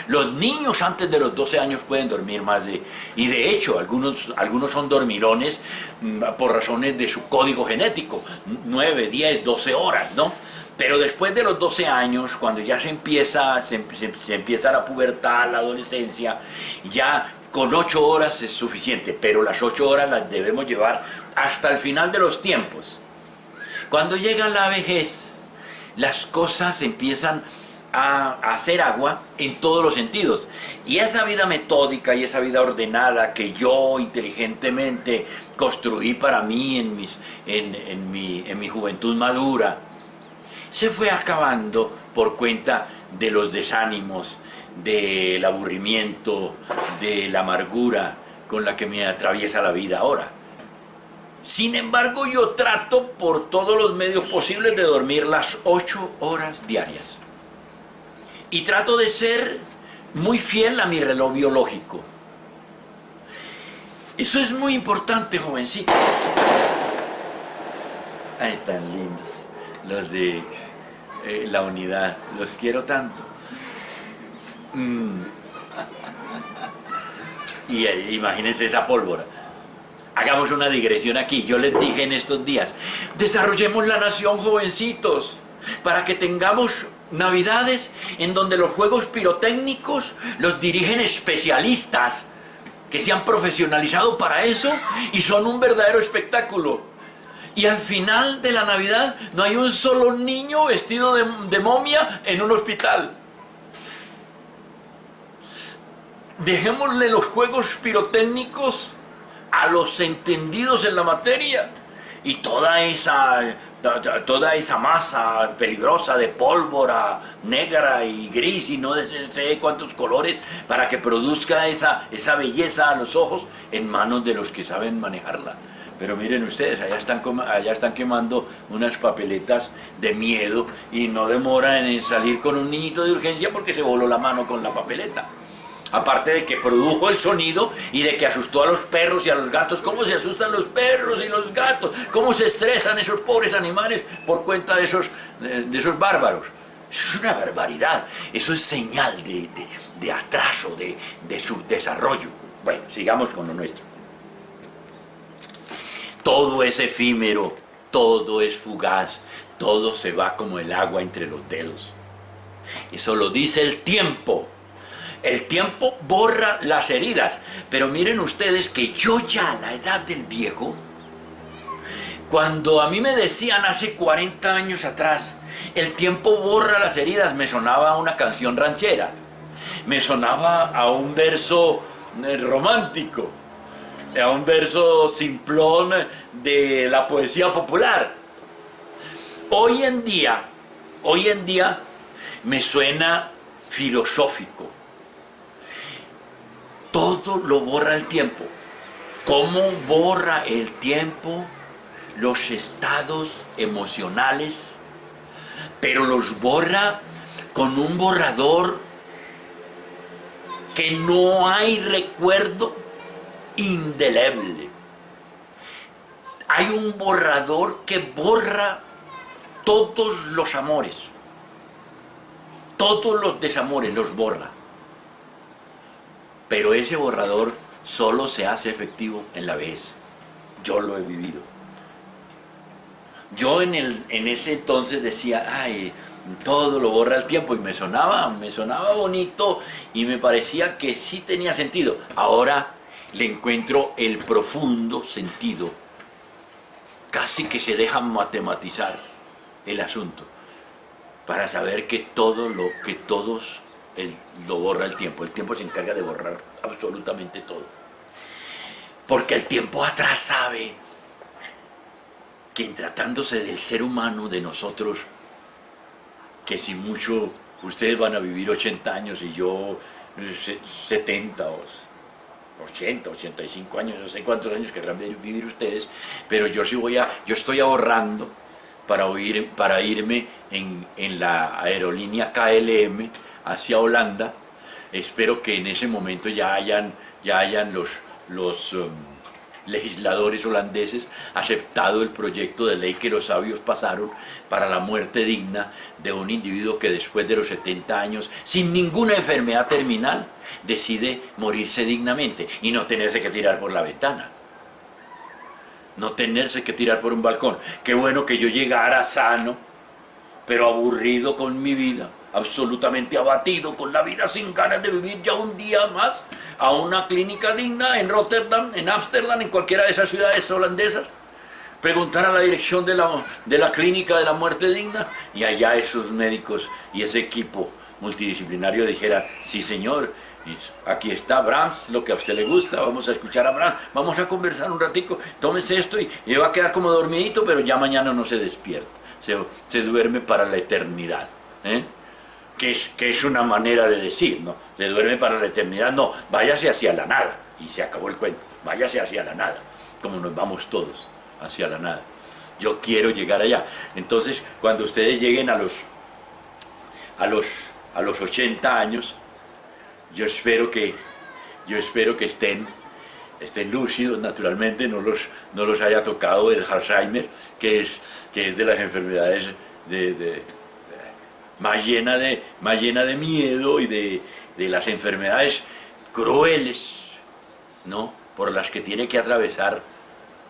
Los niños antes de los 12 años pueden dormir más de... Y de hecho, algunos son dormilones por razones de su código genético, 9, 10, 12 horas, ¿no? Pero después de los 12 años, cuando ya se empieza la pubertad, la adolescencia, ya con 8 horas es suficiente, pero las 8 horas las debemos llevar hasta el final de los tiempos. Cuando llega la vejez, las cosas empiezan a hacer agua en todos los sentidos. Y esa vida metódica y esa vida ordenada que yo inteligentemente construí para mí en mi juventud madura, se fue acabando por cuenta de los desánimos, del aburrimiento, de la amargura con la que me atraviesa la vida ahora. Sin embargo, yo trato por todos los medios posibles de dormir las 8 horas diarias. Y trato de ser muy fiel a mi reloj biológico. Eso es muy importante, jovencito. Ay, tan lindos los de la unidad. Los quiero tanto. Y imagínense esa pólvora. Hagamos una digresión aquí. Yo les dije en estos días, desarrollemos la nación, jovencitos, para que tengamos navidades en donde los juegos pirotécnicos los dirigen especialistas que se han profesionalizado para eso y son un verdadero espectáculo. Y al final de la Navidad no hay un solo niño vestido de momia en un hospital. Dejémosle los juegos pirotécnicos a los entendidos en la materia y toda esa masa peligrosa de pólvora negra y gris y no sé cuántos colores para que produzca esa belleza a los ojos en manos de los que saben manejarla. Pero miren ustedes, allá están quemando unas papeletas de miedo y no demoran en salir con un niñito de urgencia porque se voló la mano con la papeleta. Aparte de que produjo el sonido y de que asustó a los perros y a los gatos. ¿Cómo se asustan los perros y los gatos? ¿Cómo se estresan esos pobres animales por cuenta de esos bárbaros? Eso es una barbaridad. Eso es señal de atraso, de subdesarrollo. Bueno, sigamos con lo nuestro. Todo es efímero, todo es fugaz, todo se va como el agua entre los dedos. Eso lo dice el tiempo. El tiempo borra las heridas, pero miren ustedes que yo ya a la edad del viejo, cuando a mí me decían hace 40 años atrás, el tiempo borra las heridas, me sonaba a una canción ranchera, me sonaba a un verso romántico, a un verso simplón de la poesía popular. Hoy en día me suena filosófico. Todo lo borra el tiempo. ¿Cómo borra el tiempo los estados emocionales? Pero los borra con un borrador que no hay recuerdo indeleble. Hay un borrador que borra todos los amores, todos los desamores los borra. Pero ese borrador solo se hace efectivo en la vejez. Yo lo he vivido. Yo en ese entonces decía, ay, todo lo borra el tiempo, y me sonaba bonito y me parecía que sí tenía sentido. Ahora le encuentro el profundo sentido. Casi que se deja matematizar el asunto para saber que todos lo borra el tiempo. El tiempo se encarga de borrar absolutamente todo. Porque el tiempo atrás sabe que en tratándose del ser humano, de nosotros, que si mucho ustedes van a vivir 80 años y yo 70 o 80, 85 años, no sé cuántos años querrán vivir ustedes, pero yo estoy ahorrando para irme en la aerolínea KLM hacia Holanda. Espero que en ese momento ya hayan legisladores holandeses aceptado el proyecto de ley que los sabios pasaron para la muerte digna de un individuo que después de los 70 años, sin ninguna enfermedad terminal, decide morirse dignamente y no tenerse que tirar por la ventana, no tenerse que tirar por un balcón. Qué bueno que yo llegara sano, pero aburrido con mi vida, absolutamente abatido con la vida, sin ganas de vivir ya un día más, a una clínica digna en Rotterdam, en Ámsterdam, en cualquiera de esas ciudades holandesas, preguntar a la dirección de la clínica de la muerte digna, y allá esos médicos y ese equipo multidisciplinario dijera: sí señor, aquí está Brahms, lo que a usted le gusta, vamos a escuchar a Brahms, vamos a conversar un ratico, tómese esto y va a quedar como dormidito, pero ya mañana no se despierta, se duerme para la eternidad, ¿eh? Que es una manera de decir, ¿no? Se duerme para la eternidad, no, váyase hacia la nada, y se acabó el cuento, váyase hacia la nada, como nos vamos todos hacia la nada. Yo quiero llegar allá. Entonces, cuando ustedes lleguen a los 80 años, yo espero que estén lúcidos, naturalmente, no los haya tocado el Alzheimer, que es de las enfermedades más llena de miedo y de las enfermedades crueles, ¿no?, por las que tiene que atravesar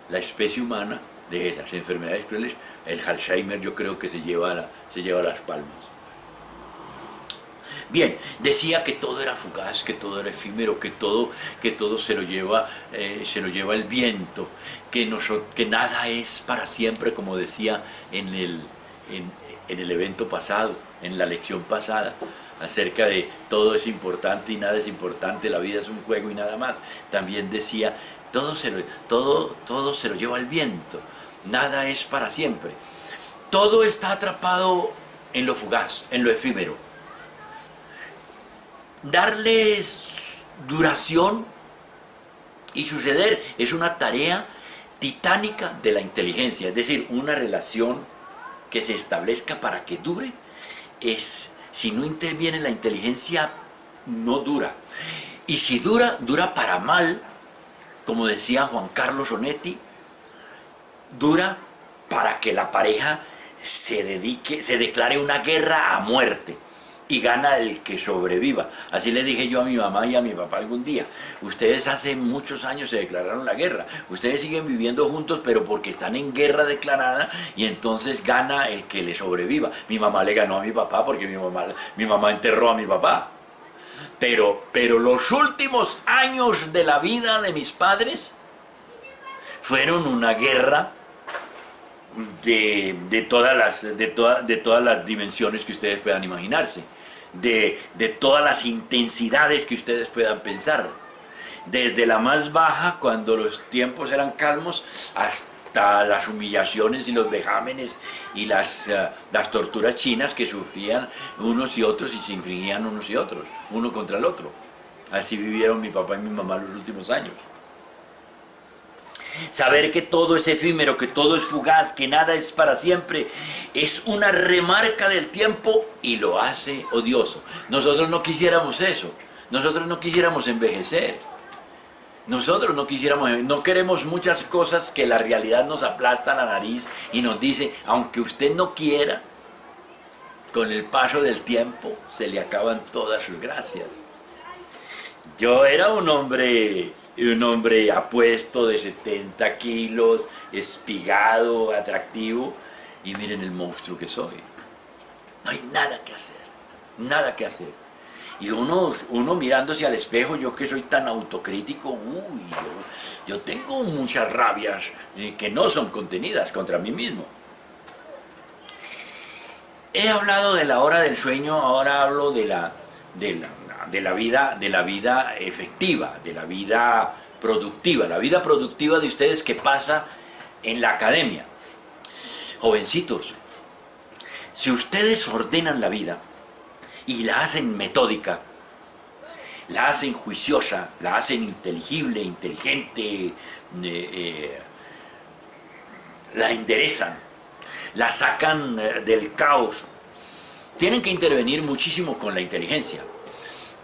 la especie humana, de las enfermedades crueles. El Alzheimer yo creo que se lleva las palmas. Bien, decía que todo era fugaz, que todo era efímero, que todo se lo lleva el viento, que nada es para siempre, como decía en el evento pasado, en la lección pasada, acerca de todo es importante y nada es importante, la vida es un juego y nada más. También decía, todo se lo lleva el viento, nada es para siempre. Todo está atrapado en lo fugaz, en lo efímero. Darle duración y suceder es una tarea titánica de la inteligencia, es decir, una relación que se establezca para que dure, si no interviene la inteligencia, no dura. Y si dura, dura para mal, como decía Juan Carlos Onetti, dura para que la pareja se declare una guerra a muerte y gana el que sobreviva. Así le dije yo a mi mamá y a mi papá algún día: ustedes hace muchos años se declararon la guerra, ustedes siguen viviendo juntos, pero porque están en guerra declarada, y entonces gana el que le sobreviva. Mi mamá le ganó a mi papá porque mi mamá enterró a mi papá. Pero los últimos años de la vida de mis padres fueron una guerra de todas las dimensiones que ustedes puedan imaginarse, de todas las intensidades que ustedes puedan pensar, desde la más baja, cuando los tiempos eran calmos, hasta las humillaciones y los vejámenes y las torturas chinas que sufrían unos y otros y se infligían unos y otros, uno contra el otro. Así vivieron mi papá y mi mamá los últimos años. Saber que todo es efímero, que todo es fugaz, que nada es para siempre, es una remarca del tiempo y lo hace odioso. Nosotros no quisiéramos eso, nosotros no quisiéramos envejecer, nosotros no queremos muchas cosas que la realidad nos aplasta la nariz y nos dice: aunque usted no quiera, con el paso del tiempo se le acaban todas sus gracias. Yo era un hombre apuesto de 70 kilos, espigado, atractivo, y miren el monstruo que soy. No hay nada que hacer, nada que hacer. Y uno mirándose al espejo, yo que soy tan autocrítico, yo tengo muchas rabias que no son contenidas contra mí mismo. He hablado de la hora del sueño, ahora hablo de la vida efectiva, de la vida productiva de ustedes que pasa en la academia. Jovencitos, si ustedes ordenan la vida y la hacen metódica, la hacen juiciosa, la hacen inteligible, inteligente, la enderezan, la sacan del caos, tienen que intervenir muchísimo con la inteligencia.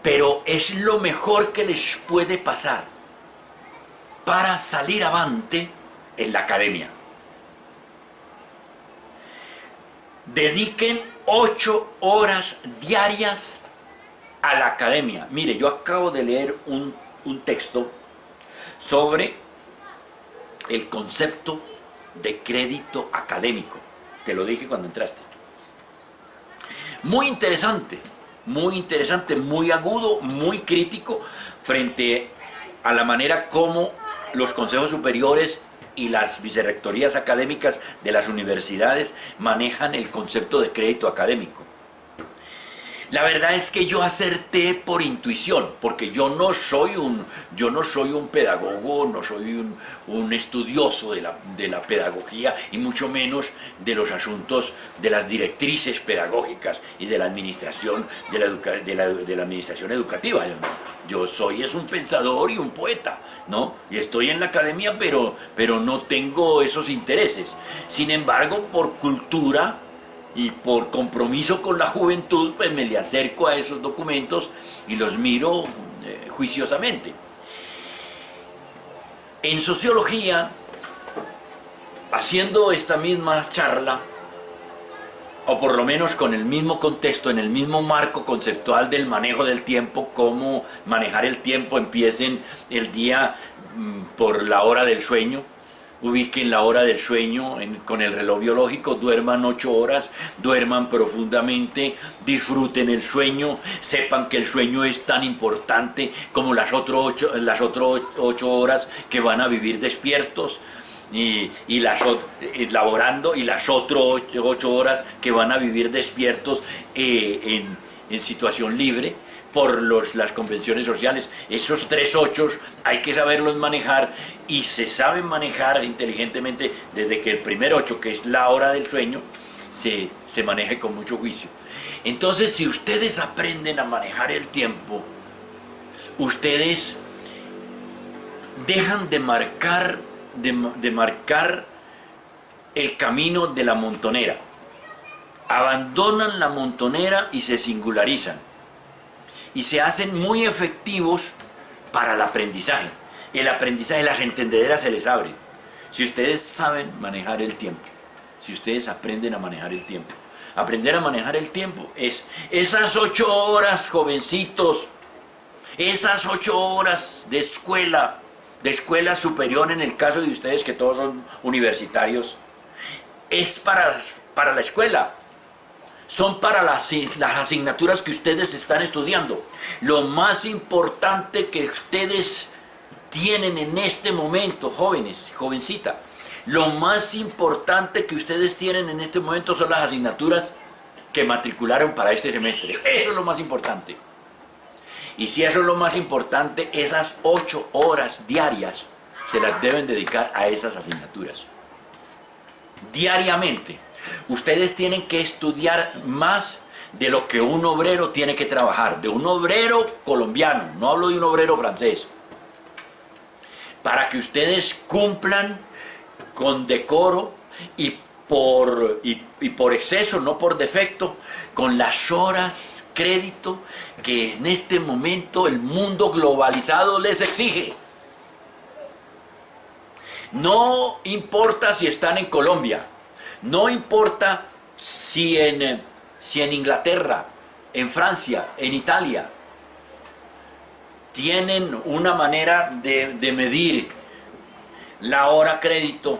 Pero es lo mejor que les puede pasar. para salir avante en la academia. Dediquen 8 horas diarias a la academia. Mire, yo acabo de leer un texto sobre el concepto de crédito académico. Te lo dije cuando entraste. Muy interesante, muy agudo, muy crítico frente a la manera como los consejos superiores y las vicerrectorías académicas de las universidades manejan el concepto de crédito académico. La verdad es que yo acerté por intuición, porque yo no soy un pedagogo, no soy un estudioso de la pedagogía y mucho menos de los asuntos de las directrices pedagógicas y de la administración de la administración educativa. Yo soy un pensador y un poeta, ¿no? Y estoy en la academia, pero no tengo esos intereses. Sin embargo, por cultura y por compromiso con la juventud, pues me le acerco a esos documentos y los miro juiciosamente. En sociología, haciendo esta misma charla, o por lo menos con el mismo contexto, en el mismo marco conceptual del manejo del tiempo, cómo manejar el tiempo, empiecen el día por la hora del sueño, ubiquen la hora del sueño con el reloj biológico, duerman 8 horas, duerman profundamente, disfruten el sueño, sepan que el sueño es tan importante como las otras 8 horas que van a vivir despiertos y laborando, y las otras 8 horas que van a vivir despiertos en situación libre por las convenciones sociales. Esos 3 ochos hay que saberlos manejar, y se saben manejar inteligentemente desde que el primer 8, que es la hora del sueño, se maneje con mucho juicio. Entonces, si ustedes aprenden a manejar el tiempo, ustedes dejan de marcar el camino de la montonera, abandonan la montonera y se singularizan, y se hacen muy efectivos para el aprendizaje. El aprendizaje, las entendederas se les abren. Si ustedes saben manejar el tiempo, si ustedes aprenden a manejar el tiempo. Aprender a manejar el tiempo es esas 8 horas, jovencitos, esas 8 horas de escuela superior, en el caso de ustedes que todos son universitarios, es para la escuela. Son para las asignaturas que ustedes están estudiando. Lo más importante que ustedes tienen en este momento, jóvenes, jovencita, lo más importante que ustedes tienen en este momento son las asignaturas que matricularon para este semestre. Eso es lo más importante. Y si eso es lo más importante, esas 8 horas diarias se las deben dedicar a esas asignaturas. Diariamente. Ustedes tienen que estudiar más de lo que un obrero tiene que trabajar, de un obrero colombiano, no hablo de un obrero francés, para que ustedes cumplan con decoro y por exceso, no por defecto, con las horas crédito que en este momento el mundo globalizado les exige. No importa si están en Colombia, no importa si en Inglaterra, en Francia, en Italia, tienen una manera de medir la hora crédito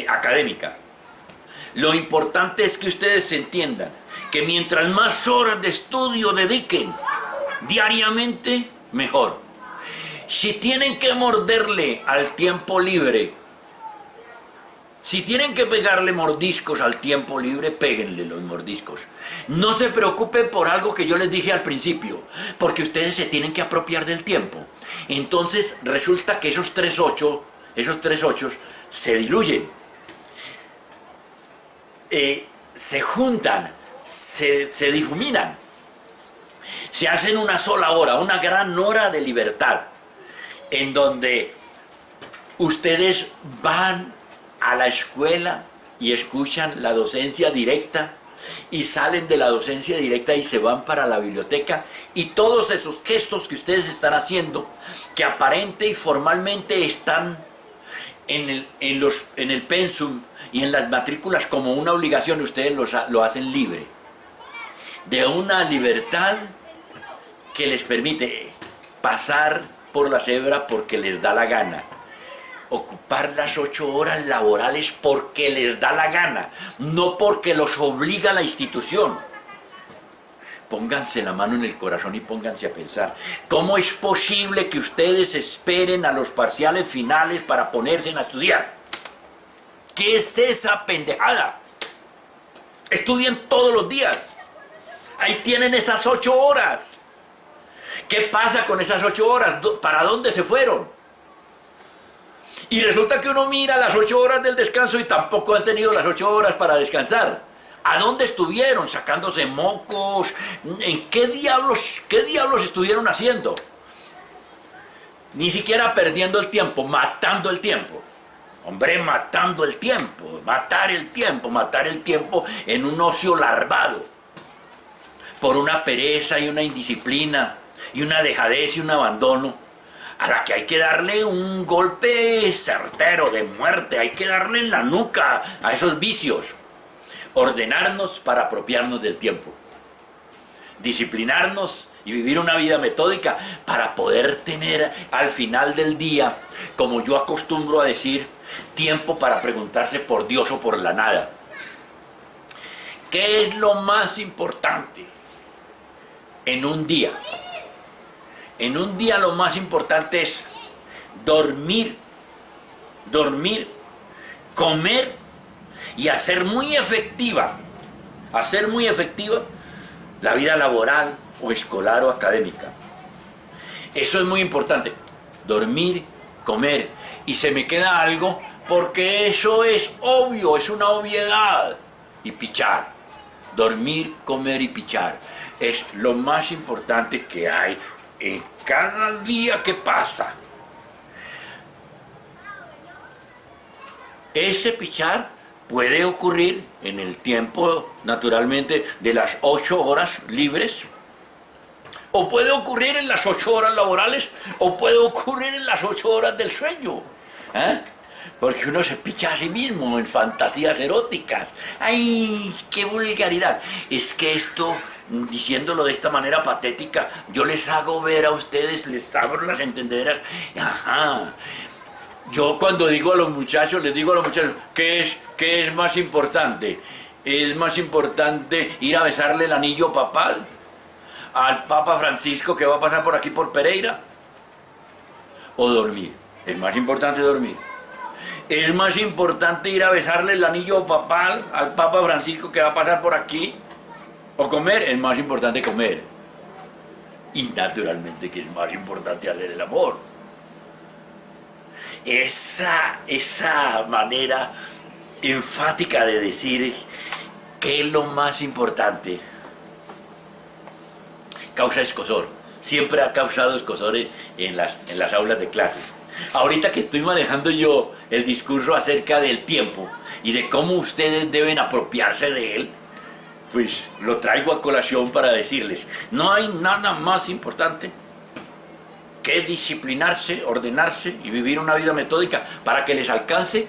académica. Lo importante es que ustedes entiendan que mientras más horas de estudio dediquen diariamente, mejor. Si tienen que morderle al tiempo libre, si tienen que pegarle mordiscos al tiempo libre, péguenle los mordiscos. No se preocupen por algo que yo les dije al principio, porque ustedes se tienen que apropiar del tiempo. Entonces resulta que esos 3 ochos se diluyen, se juntan, se difuminan, se hacen una sola hora, una gran hora de libertad, en donde ustedes van a la escuela y escuchan la docencia directa y salen de la docencia directa y se van para la biblioteca, y todos esos gestos que ustedes están haciendo, que aparente y formalmente están en el pensum y en las matrículas como una obligación, ustedes lo hacen libre, de una libertad que les permite pasar por la cebra porque les da la gana, ocupar las 8 horas laborales porque les da la gana, no porque los obliga la institución. Pónganse la mano en el corazón y pónganse a pensar, ¿cómo es posible que ustedes esperen a los parciales finales para ponerse a estudiar? ¿Qué es esa pendejada? Estudien todos los días. Ahí tienen esas 8 horas. ¿Qué pasa con esas 8 horas? ¿Para dónde se fueron? Y resulta que uno mira las 8 horas del descanso y tampoco han tenido las 8 horas para descansar. ¿A dónde estuvieron? ¿Sacándose mocos? ¿En qué diablos estuvieron haciendo? Ni siquiera perdiendo el tiempo, matando el tiempo. Hombre, matando el tiempo, matar el tiempo en un ocio larvado. Por una pereza y una indisciplina, y una dejadez y un abandono, a la que hay que darle un golpe certero de muerte, hay que darle en la nuca a esos vicios. Ordenarnos para apropiarnos del tiempo, disciplinarnos y vivir una vida metódica para poder tener al final del día, como yo acostumbro a decir, tiempo para preguntarse por Dios o por la nada. ¿Qué es lo más importante en un día? En un día lo más importante es dormir, comer y hacer muy efectiva la vida laboral o escolar o académica. Eso es muy importante, dormir, comer. Y se me queda algo porque eso es obvio, es una obviedad. Y pichar, dormir, comer y pichar. Es lo más importante que hay en cada día que pasa. Ese pichar puede ocurrir en el tiempo, naturalmente, de las 8 horas libres, o puede ocurrir en las 8 horas laborales, o puede ocurrir en las 8 horas del sueño. Porque uno se picha a sí mismo en fantasías eróticas. ¡Ay, qué vulgaridad! Es que esto, diciéndolo de esta manera patética, yo les hago ver a ustedes, les abro las entendederas. Ajá. Yo cuando digo a los muchachos, les digo a los muchachos, ¿qué es más importante? ¿Es más importante ir a besarle el anillo papal al Papa Francisco que va a pasar por aquí por Pereira? ¿O dormir? Es más importante dormir. ¿Es más importante ir a besarle el anillo papal al Papa Francisco que va a pasar por aquí? ¿O comer? Es más importante comer. Y naturalmente que es más importante hacer el amor. Esa manera enfática de decir qué es lo más importante causa escozor. Siempre ha causado escozor en las aulas de clase. Ahorita que estoy manejando yo el discurso acerca del tiempo y de cómo ustedes deben apropiarse de él, pues lo traigo a colación para decirles, no hay nada más importante que disciplinarse, ordenarse y vivir una vida metódica para que les alcance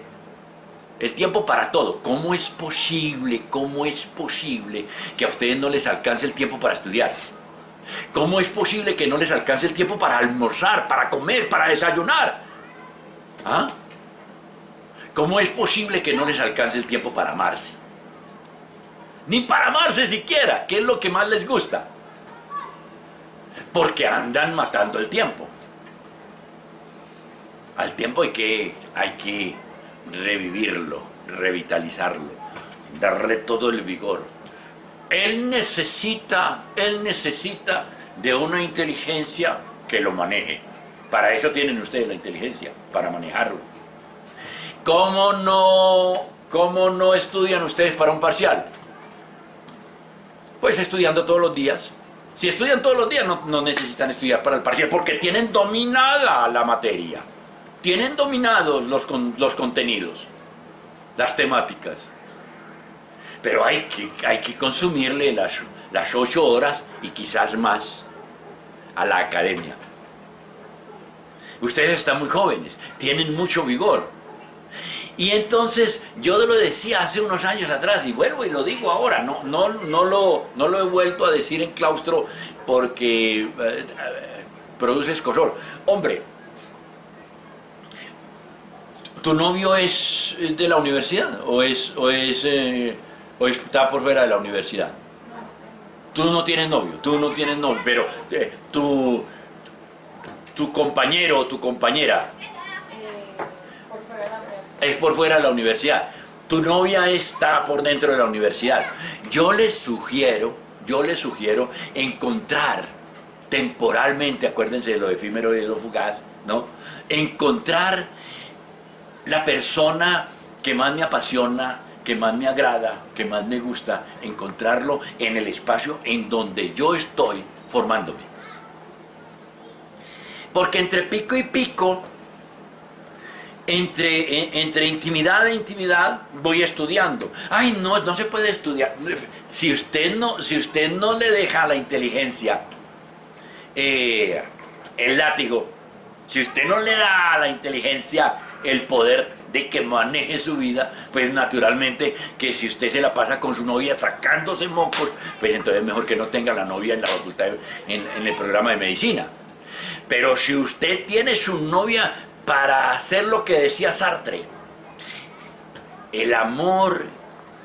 el tiempo para todo. ¿Cómo es posible que a ustedes no les alcance el tiempo para estudiar? ¿Cómo es posible que no les alcance el tiempo para almorzar, para comer, para desayunar? ¿Cómo es posible que no les alcance el tiempo para amarse? Ni para amarse siquiera, que es lo que más les gusta. Porque andan matando el tiempo. Al tiempo hay que revivirlo, revitalizarlo, darle todo el vigor. Él necesita de una inteligencia que lo maneje. Para eso tienen ustedes la inteligencia, para manejarlo. ¿Cómo no estudian ustedes para un parcial? Pues estudiando todos los días. Si estudian todos los días no necesitan estudiar para el parcial porque tienen dominada la materia. Tienen dominados los contenidos, las temáticas. pero hay que consumirle las 8 horas y quizás más a la academia. Ustedes están muy jóvenes, tienen mucho vigor. Y entonces yo lo decía hace unos años atrás y vuelvo y lo digo ahora, no lo he vuelto a decir en claustro porque produce escozor. Hombre, ¿tu novio es de la universidad o está por fuera de la universidad? Tú no tienes novio, pero tu compañero o tu compañera es por fuera de la universidad. Tu novia está por dentro de la universidad. Yo les sugiero encontrar temporalmente, acuérdense de lo efímero y de lo fugaz, ¿no? Encontrar la persona que más me apasiona, que más me agrada, que más me gusta, encontrarlo en el espacio en donde yo estoy formándome. Porque entre pico y pico, entre intimidad e intimidad, voy estudiando. Ay, no se puede estudiar. Si usted no le deja a la inteligencia el látigo, si usted no le da a la inteligencia el poder de que maneje su vida, pues naturalmente que si usted se la pasa con su novia sacándose mocos, pues entonces mejor que no tenga la novia en la facultad, en el programa de medicina. Pero si usted tiene su novia para hacer lo que decía Sartre, el amor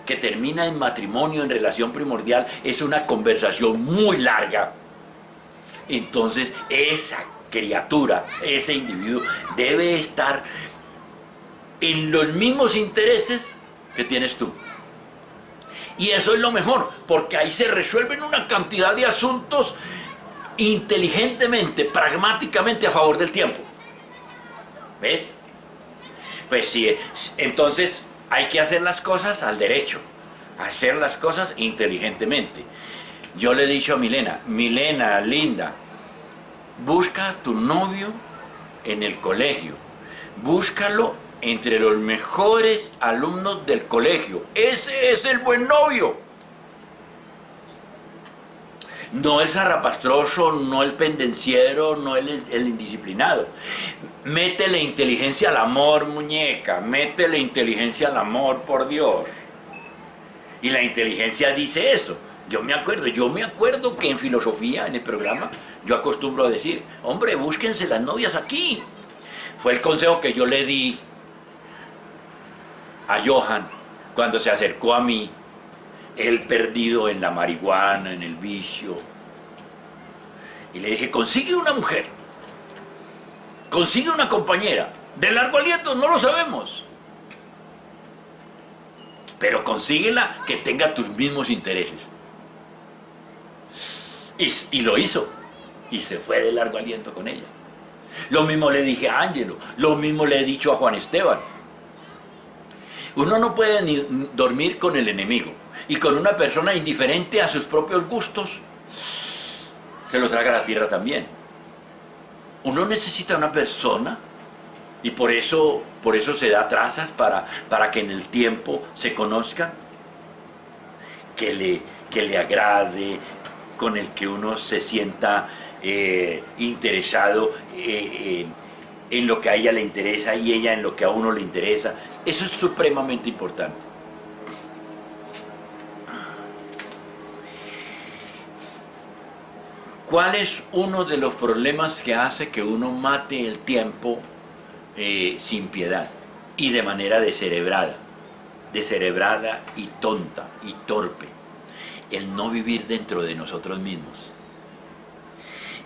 que termina en matrimonio, en relación primordial, es una conversación muy larga. Entonces esa criatura, ese individuo debe estar en los mismos intereses que tienes tú. Y eso es lo mejor, porque ahí se resuelven una cantidad de asuntos inteligentemente, pragmáticamente a favor del tiempo. ¿Ves? Pues sí, entonces hay que hacer las cosas al derecho, hacer las cosas inteligentemente. Yo le he dicho a Milena, linda, busca a tu novio en el colegio, búscalo entre los mejores alumnos del colegio, ese es el buen novio. No el zarrapastroso, no el pendenciero, no el indisciplinado. Métele inteligencia al amor, muñeca, métele inteligencia al amor, por Dios. Y la inteligencia dice eso. Yo me acuerdo que en filosofía, en el programa, yo acostumbro a decir, hombre, búsquense las novias aquí. Fue el consejo que yo le di a Johan cuando se acercó a mí, él perdido en la marihuana, en el vicio. Y le dije, consigue una mujer, consigue una compañera, de largo aliento, no lo sabemos, pero consíguela que tenga tus mismos intereses. Y lo hizo, y se fue de largo aliento con ella. Lo mismo le dije a Ángelo, lo mismo le he dicho a Juan Esteban. Uno no puede ni dormir con el enemigo, y con una persona indiferente a sus propios gustos, se lo traga la tierra también. Uno necesita una persona, y por eso se da trazas para que en el tiempo se conozcan, que le agrade, con el que uno se sienta interesado en lo que a ella le interesa y ella en lo que a uno le interesa. Eso es supremamente importante. ¿Cuál es uno de los problemas que hace que uno mate el tiempo sin piedad y de manera descerebrada y tonta y torpe? El no vivir dentro de nosotros mismos.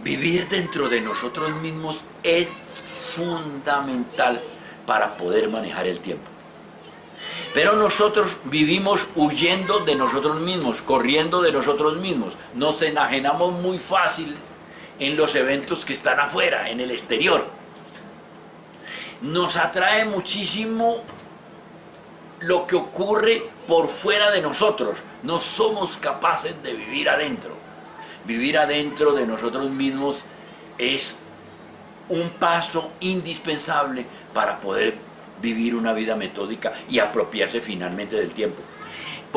Vivir dentro de nosotros mismos es fundamental para poder manejar el tiempo. Pero nosotros vivimos huyendo de nosotros mismos, corriendo de nosotros mismos. Nos enajenamos muy fácil en los eventos que están afuera, en el exterior. Nos atrae muchísimo lo que ocurre por fuera de nosotros. No somos capaces de vivir adentro. Vivir adentro de nosotros mismos es un paso indispensable para poder vivir una vida metódica y apropiarse finalmente del tiempo.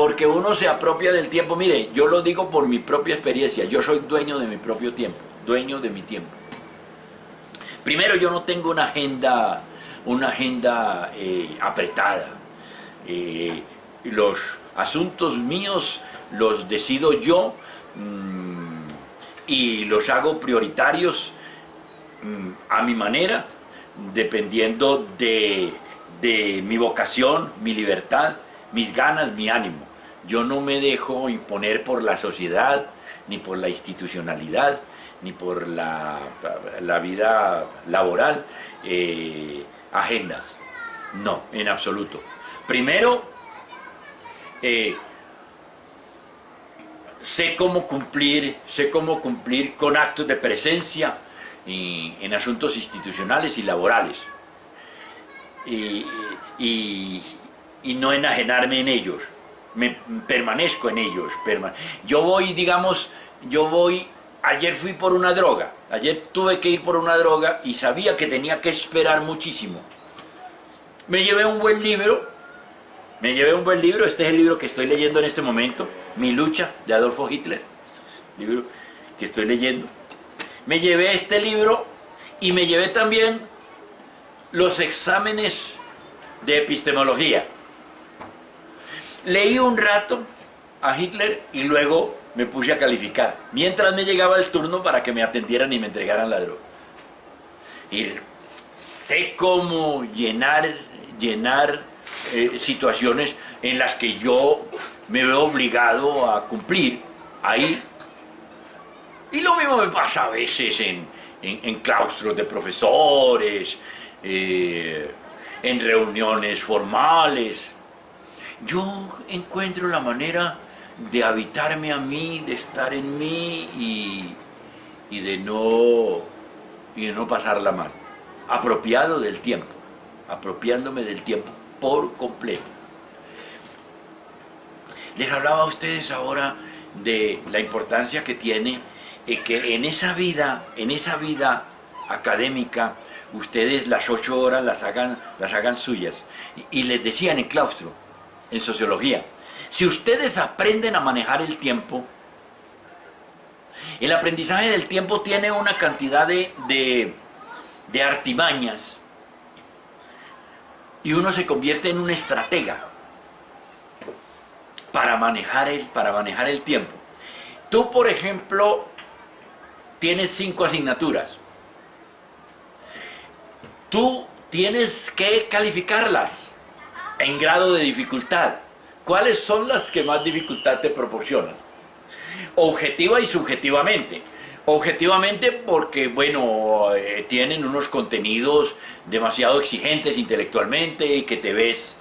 porque uno se apropia del tiempo. Mire, yo lo digo por mi propia experiencia, yo soy dueño de mi propio tiempo, dueño de mi tiempo. Primero, yo no tengo una agenda apretada. Los asuntos míos los decido yo y los hago prioritarios a mi manera, dependiendo de mi vocación, mi libertad, mis ganas, mi ánimo. Yo no me dejo imponer por la sociedad, ni por la institucionalidad, ni por la vida laboral, agendas. No, en absoluto. Primero, sé cómo cumplir con actos de presencia en asuntos institucionales y laborales. Y no enajenarme en ellos. Permanezco en ellos. Yo voy, digamos, ayer fui por una droga, ayer tuve que ir por una droga y sabía que tenía que esperar muchísimo. Me llevé un buen libro, este es el libro que estoy leyendo en este momento, Mi lucha, de Adolfo Hitler, libro que estoy leyendo. Me llevé este libro y me llevé también los exámenes de epistemología. Leí un rato a Hitler y luego me puse a calificar, mientras me llegaba el turno para que me atendieran y me entregaran la droga. Y sé cómo llenar situaciones en las que yo me veo obligado a cumplir ahí. Y lo mismo me pasa a veces en claustros de profesores, en reuniones formales. Yo encuentro la manera de habitarme a mí, de estar en mí y de no pasarla mal. Apropiado del tiempo, apropiándome del tiempo por completo. Les hablaba a ustedes ahora de la importancia que tiene que en esa vida académica ustedes las 8 horas las hagan suyas. Y les decían en claustro, en sociología, si ustedes aprenden a manejar el tiempo, el aprendizaje del tiempo tiene una cantidad de artimañas y uno se convierte en un estratega para manejar el tiempo. Tú, por ejemplo, tienes 5 asignaturas. Tú tienes que calificarlas en grado de dificultad. ¿Cuáles son las que más dificultad te proporcionan? Objetiva y subjetivamente. Objetivamente porque, bueno, tienen unos contenidos demasiado exigentes intelectualmente y que te ves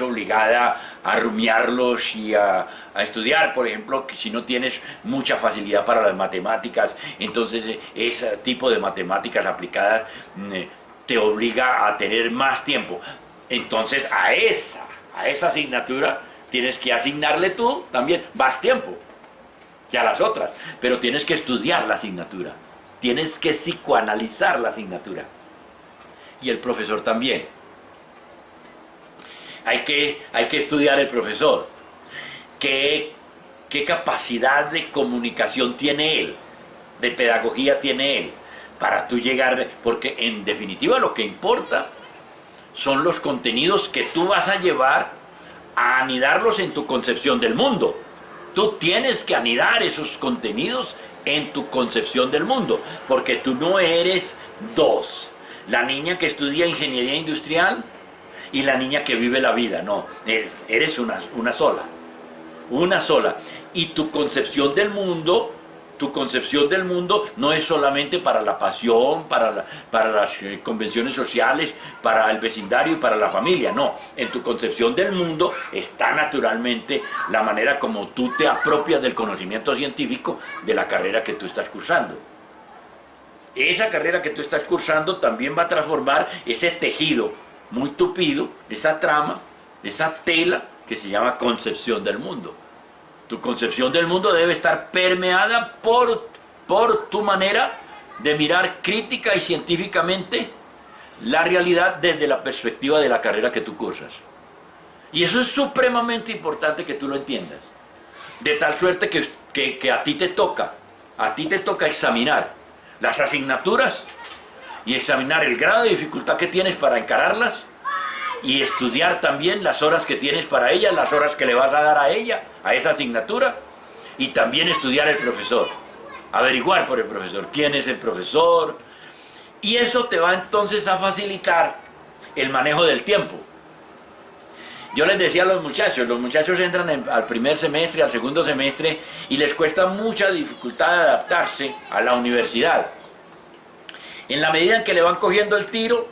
obligada a rumiarlos y a estudiar. Por ejemplo, que si no tienes mucha facilidad para las matemáticas, entonces ese tipo de matemáticas aplicadas te obliga a tener más tiempo. Entonces a esa asignatura tienes que asignarle tú también más tiempo que a las otras, pero tienes que estudiar la asignatura, tienes que psicoanalizar la asignatura, y el profesor también. Hay que estudiar el profesor, qué capacidad de comunicación tiene él, de pedagogía tiene él, para tú llegar, porque en definitiva lo que importa son los contenidos que tú vas a llevar a anidarlos en tu concepción del mundo. Tú tienes que anidar esos contenidos en tu concepción del mundo, porque tú no eres dos. La niña que estudia ingeniería industrial y la niña que vive la vida, no, eres una sola. Una sola. Y tu concepción del mundo no es solamente para la pasión, para las convenciones sociales, para el vecindario y para la familia, no. En tu concepción del mundo está naturalmente la manera como tú te apropias del conocimiento científico de la carrera que tú estás cursando. Esa carrera que tú estás cursando también va a transformar ese tejido muy tupido, esa trama, esa tela que se llama concepción del mundo. Tu concepción del mundo debe estar permeada por tu manera de mirar crítica y científicamente la realidad desde la perspectiva de la carrera que tú cursas. Y eso es supremamente importante que tú lo entiendas. De tal suerte que a ti te toca examinar las asignaturas y examinar el grado de dificultad que tienes para encararlas y estudiar también las horas que tienes para ella, las horas que le vas a dar a ella, a esa asignatura, y también estudiar el profesor, averiguar por el profesor quién es el profesor, y eso te va entonces a facilitar el manejo del tiempo. Yo les decía a los muchachos entran al primer semestre, al segundo semestre, y les cuesta mucha dificultad adaptarse a la universidad. En la medida en que le van cogiendo el tiro,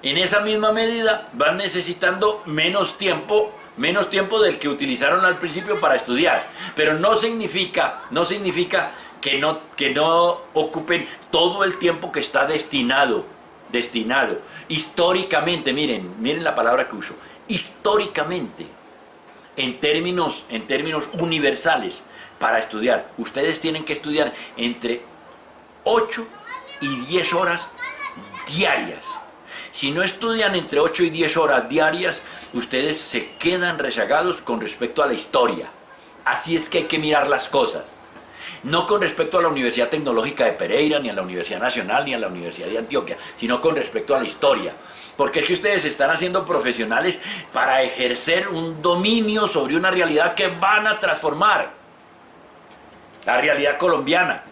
en esa misma medida van necesitando menos tiempo del que utilizaron al principio para estudiar. Pero no significa que no ocupen todo el tiempo que está destinado. Históricamente, miren la palabra que uso, históricamente, en términos universales, para estudiar, ustedes tienen que estudiar entre 8 y 10 horas diarias. Si no estudian entre 8 y 10 horas diarias, ustedes se quedan rezagados con respecto a la historia. Así es que hay que mirar las cosas. No con respecto a la Universidad Tecnológica de Pereira, ni a la Universidad Nacional, ni a la Universidad de Antioquia, sino con respecto a la historia. Porque es que ustedes están haciendo profesionales para ejercer un dominio sobre una realidad que van a transformar. La realidad colombiana.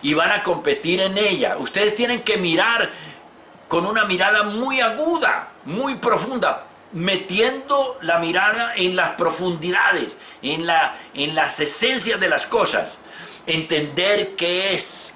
Y van a competir en ella. Ustedes tienen que mirar con una mirada muy aguda, muy profunda, metiendo la mirada en las profundidades, en las esencias de las cosas. Entender qué es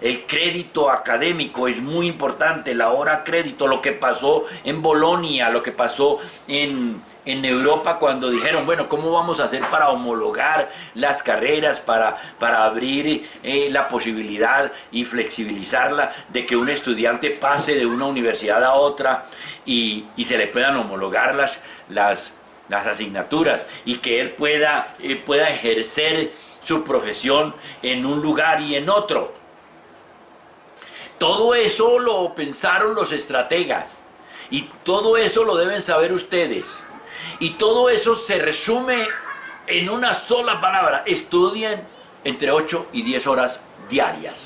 el crédito académico es muy importante, la hora crédito, lo que pasó en Bolonia, lo que pasó en Europa cuando dijeron, bueno, ¿cómo vamos a hacer para homologar las carreras, para abrir la posibilidad y flexibilizarla de que un estudiante pase de una universidad a otra y se le puedan homologar las asignaturas y que él pueda ejercer su profesión en un lugar y en otro? Todo eso lo pensaron los estrategas y todo eso lo deben saber ustedes. Y todo eso se resume en una sola palabra: estudien entre 8 y 10 horas diarias.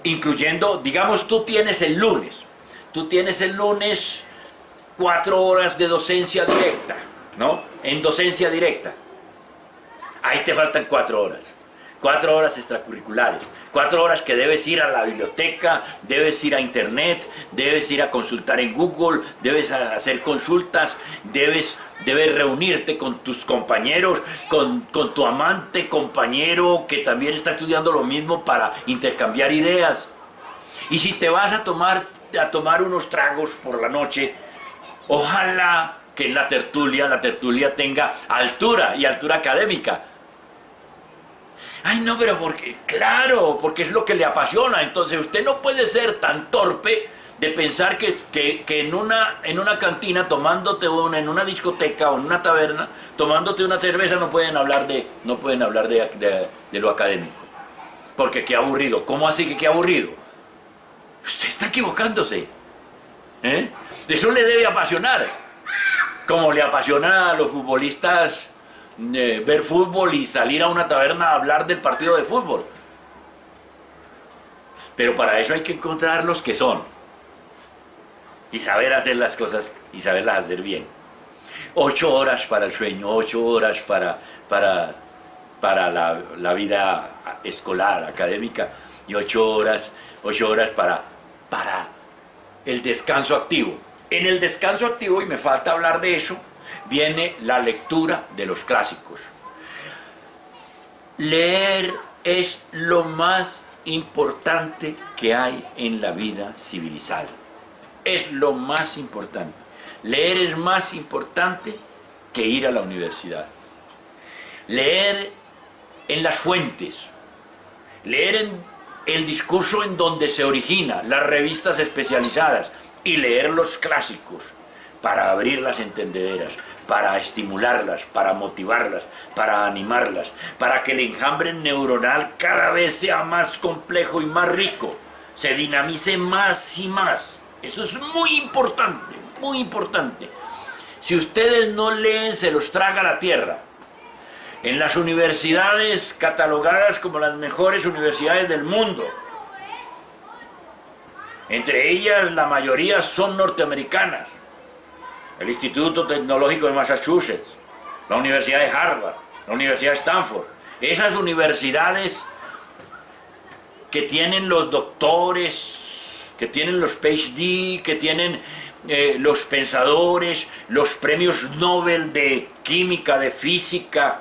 Incluyendo, digamos, tú tienes el lunes 4 horas de docencia directa, ¿no? En docencia directa. Ahí te faltan 4 horas. 4 horas extracurriculares. 4 horas que debes ir a la biblioteca, debes ir a internet, debes ir a consultar en Google, debes hacer consultas, debes reunirte con tus compañeros, con tu amante, compañero que también está estudiando lo mismo para intercambiar ideas. Y si te vas a tomar unos tragos por la noche, ojalá que en la tertulia tenga altura y altura académica. Ay, no, pero porque es lo que le apasiona. Entonces usted no puede ser tan torpe de pensar que en una cantina, en una discoteca o en una taberna, tomándote una cerveza no pueden hablar de lo académico. Porque qué aburrido. ¿Cómo así que qué aburrido? Usted está equivocándose. Eso le debe apasionar. Como le apasiona a los futbolistas ver fútbol y salir a una taberna a hablar del partido de fútbol. Pero para eso hay que encontrar los que son y saber hacer las cosas y saberlas hacer bien. 8 horas para el sueño, 8 horas para la vida escolar, académica, y 8 horas para el descanso activo. En el descanso activo, y me falta hablar de eso, viene la lectura de los clásicos. Leer es lo más importante que hay en la vida civilizada. Es lo más importante. Leer es más importante que ir a la universidad. Leer en las fuentes. Leer en el discurso en donde se origina, las revistas especializadas, y leer los clásicos para abrir las entendederas, para estimularlas, para motivarlas, para animarlas, para que el enjambre neuronal cada vez sea más complejo y más rico, se dinamice más y más. Eso es muy importante, muy importante. Si ustedes no leen, se los traga la tierra. En las universidades catalogadas como las mejores universidades del mundo, entre ellas la mayoría son norteamericanas, el Instituto Tecnológico de Massachusetts, la Universidad de Harvard, la Universidad de Stanford, esas universidades que tienen los doctores, que tienen los PhD, que tienen los pensadores, los premios Nobel de química, de física.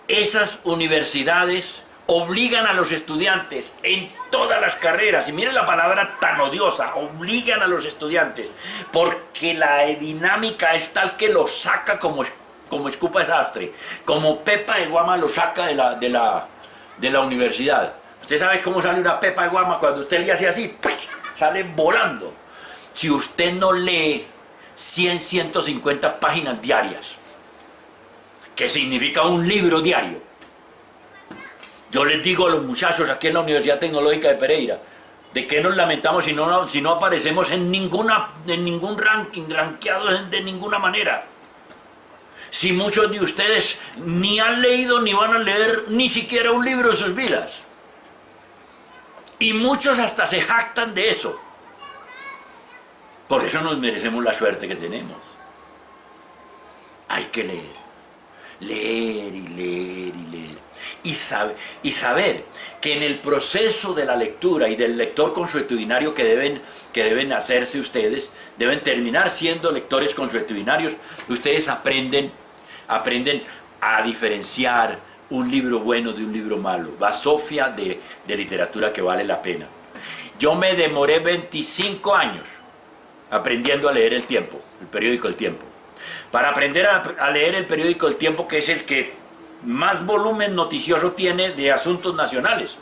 Esas universidades obligan a los estudiantes en todas las carreras, y miren la palabra tan odiosa, obligan a los estudiantes, porque la dinámica es tal que lo saca como escupa de sastre, como pepa de guama lo saca de la universidad. Usted sabe cómo sale una pepa de guama cuando usted le hace así, sale volando. Si usted no lee 100, 150 páginas diarias, que significa un libro diario. Yo les digo a los muchachos aquí en la Universidad Tecnológica de Pereira, ¿de qué nos lamentamos si no aparecemos en ningún ranking, rankeados de ninguna manera? Si muchos de ustedes ni han leído ni van a leer ni siquiera un libro en sus vidas. Y muchos hasta se jactan de eso. Por eso nos merecemos la suerte que tenemos. Hay que leer. Leer y leer y leer. Y saber que en el proceso de la lectura y del lector consuetudinario que deben hacerse ustedes, deben terminar siendo lectores consuetudinarios, ustedes aprenden a diferenciar un libro bueno de un libro malo, basofia de literatura que vale la pena. Yo me demoré 25 años aprendiendo a leer El Tiempo, el periódico El Tiempo. Para aprender a leer el periódico El Tiempo, que es el que más volumen noticioso tiene de asuntos nacionales.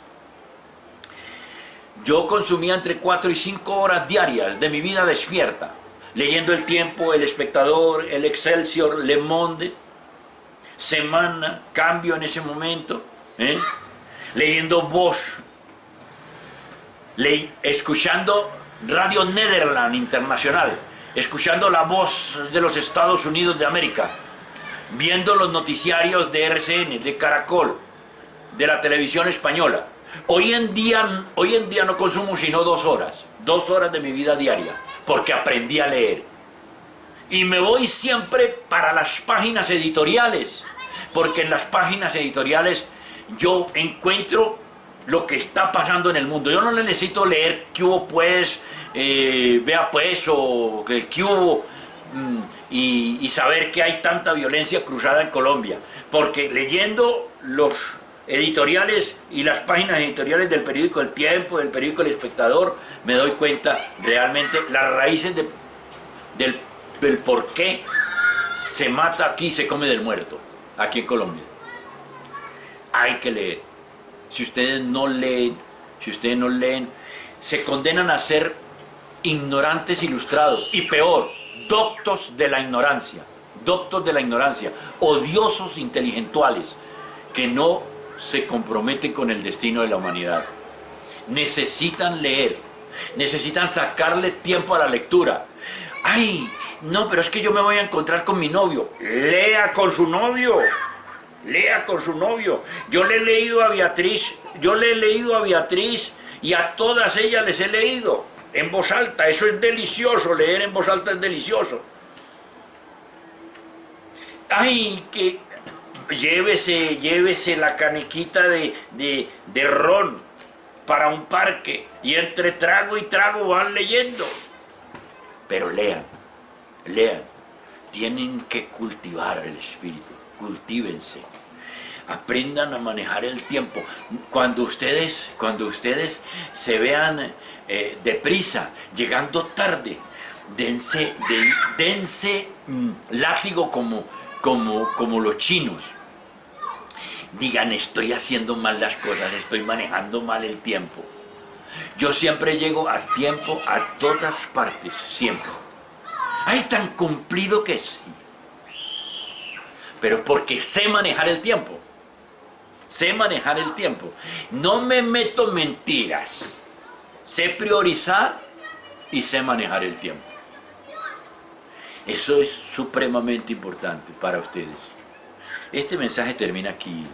Yo consumía entre 4 y 5 horas diarias de mi vida despierta, leyendo El Tiempo, El Espectador, El Excelsior, Le Monde, Semana, Cambio en ese momento, leyendo Voz, escuchando Radio Nederland Internacional, escuchando la voz de los Estados Unidos de América, viendo los noticiarios de RCN, de Caracol, de la televisión española. Hoy en día no consumo sino 2 horas de mi vida diaria, porque aprendí a leer. Y me voy siempre para las páginas editoriales, porque en las páginas editoriales yo encuentro lo que está pasando en el mundo. Yo no necesito leer qué hubo pues, vea pues, o el qué hubo, y saber que hay tanta violencia cruzada en Colombia, porque leyendo los editoriales y las páginas editoriales del periódico El Tiempo, del periódico El Espectador, me doy cuenta realmente las raíces del por qué se mata aquí, se come del muerto, aquí en Colombia. Hay que leer. Si ustedes no leen, se condenan a ser ignorantes ilustrados, y peor, doctos de la ignorancia, odiosos intelectuales que no se comprometen con el destino de la humanidad. Necesitan leer, necesitan sacarle tiempo a la lectura. Ay, no, pero es que yo me voy a encontrar con mi novio. Lea con su novio. Lea con su novio. Yo le he leído a Beatriz y a todas ellas les he leído en voz alta. Eso es delicioso, leer en voz alta es delicioso. Ay, que llévese la canequita de ron para un parque y entre trago y trago van leyendo. Pero lean, tienen que cultivar el espíritu, cultívense, aprendan a manejar el tiempo. Cuando ustedes se vean deprisa, llegando tarde, dense látigo como los chinos. Digan, estoy haciendo mal las cosas, estoy manejando mal el tiempo. Yo siempre llego a tiempo a todas partes, siempre. Ay, tan cumplido que sí. Pero porque sé manejar el tiempo. No me meto mentiras. Sé priorizar y sé manejar el tiempo. Eso es supremamente importante para ustedes. Este mensaje termina aquí.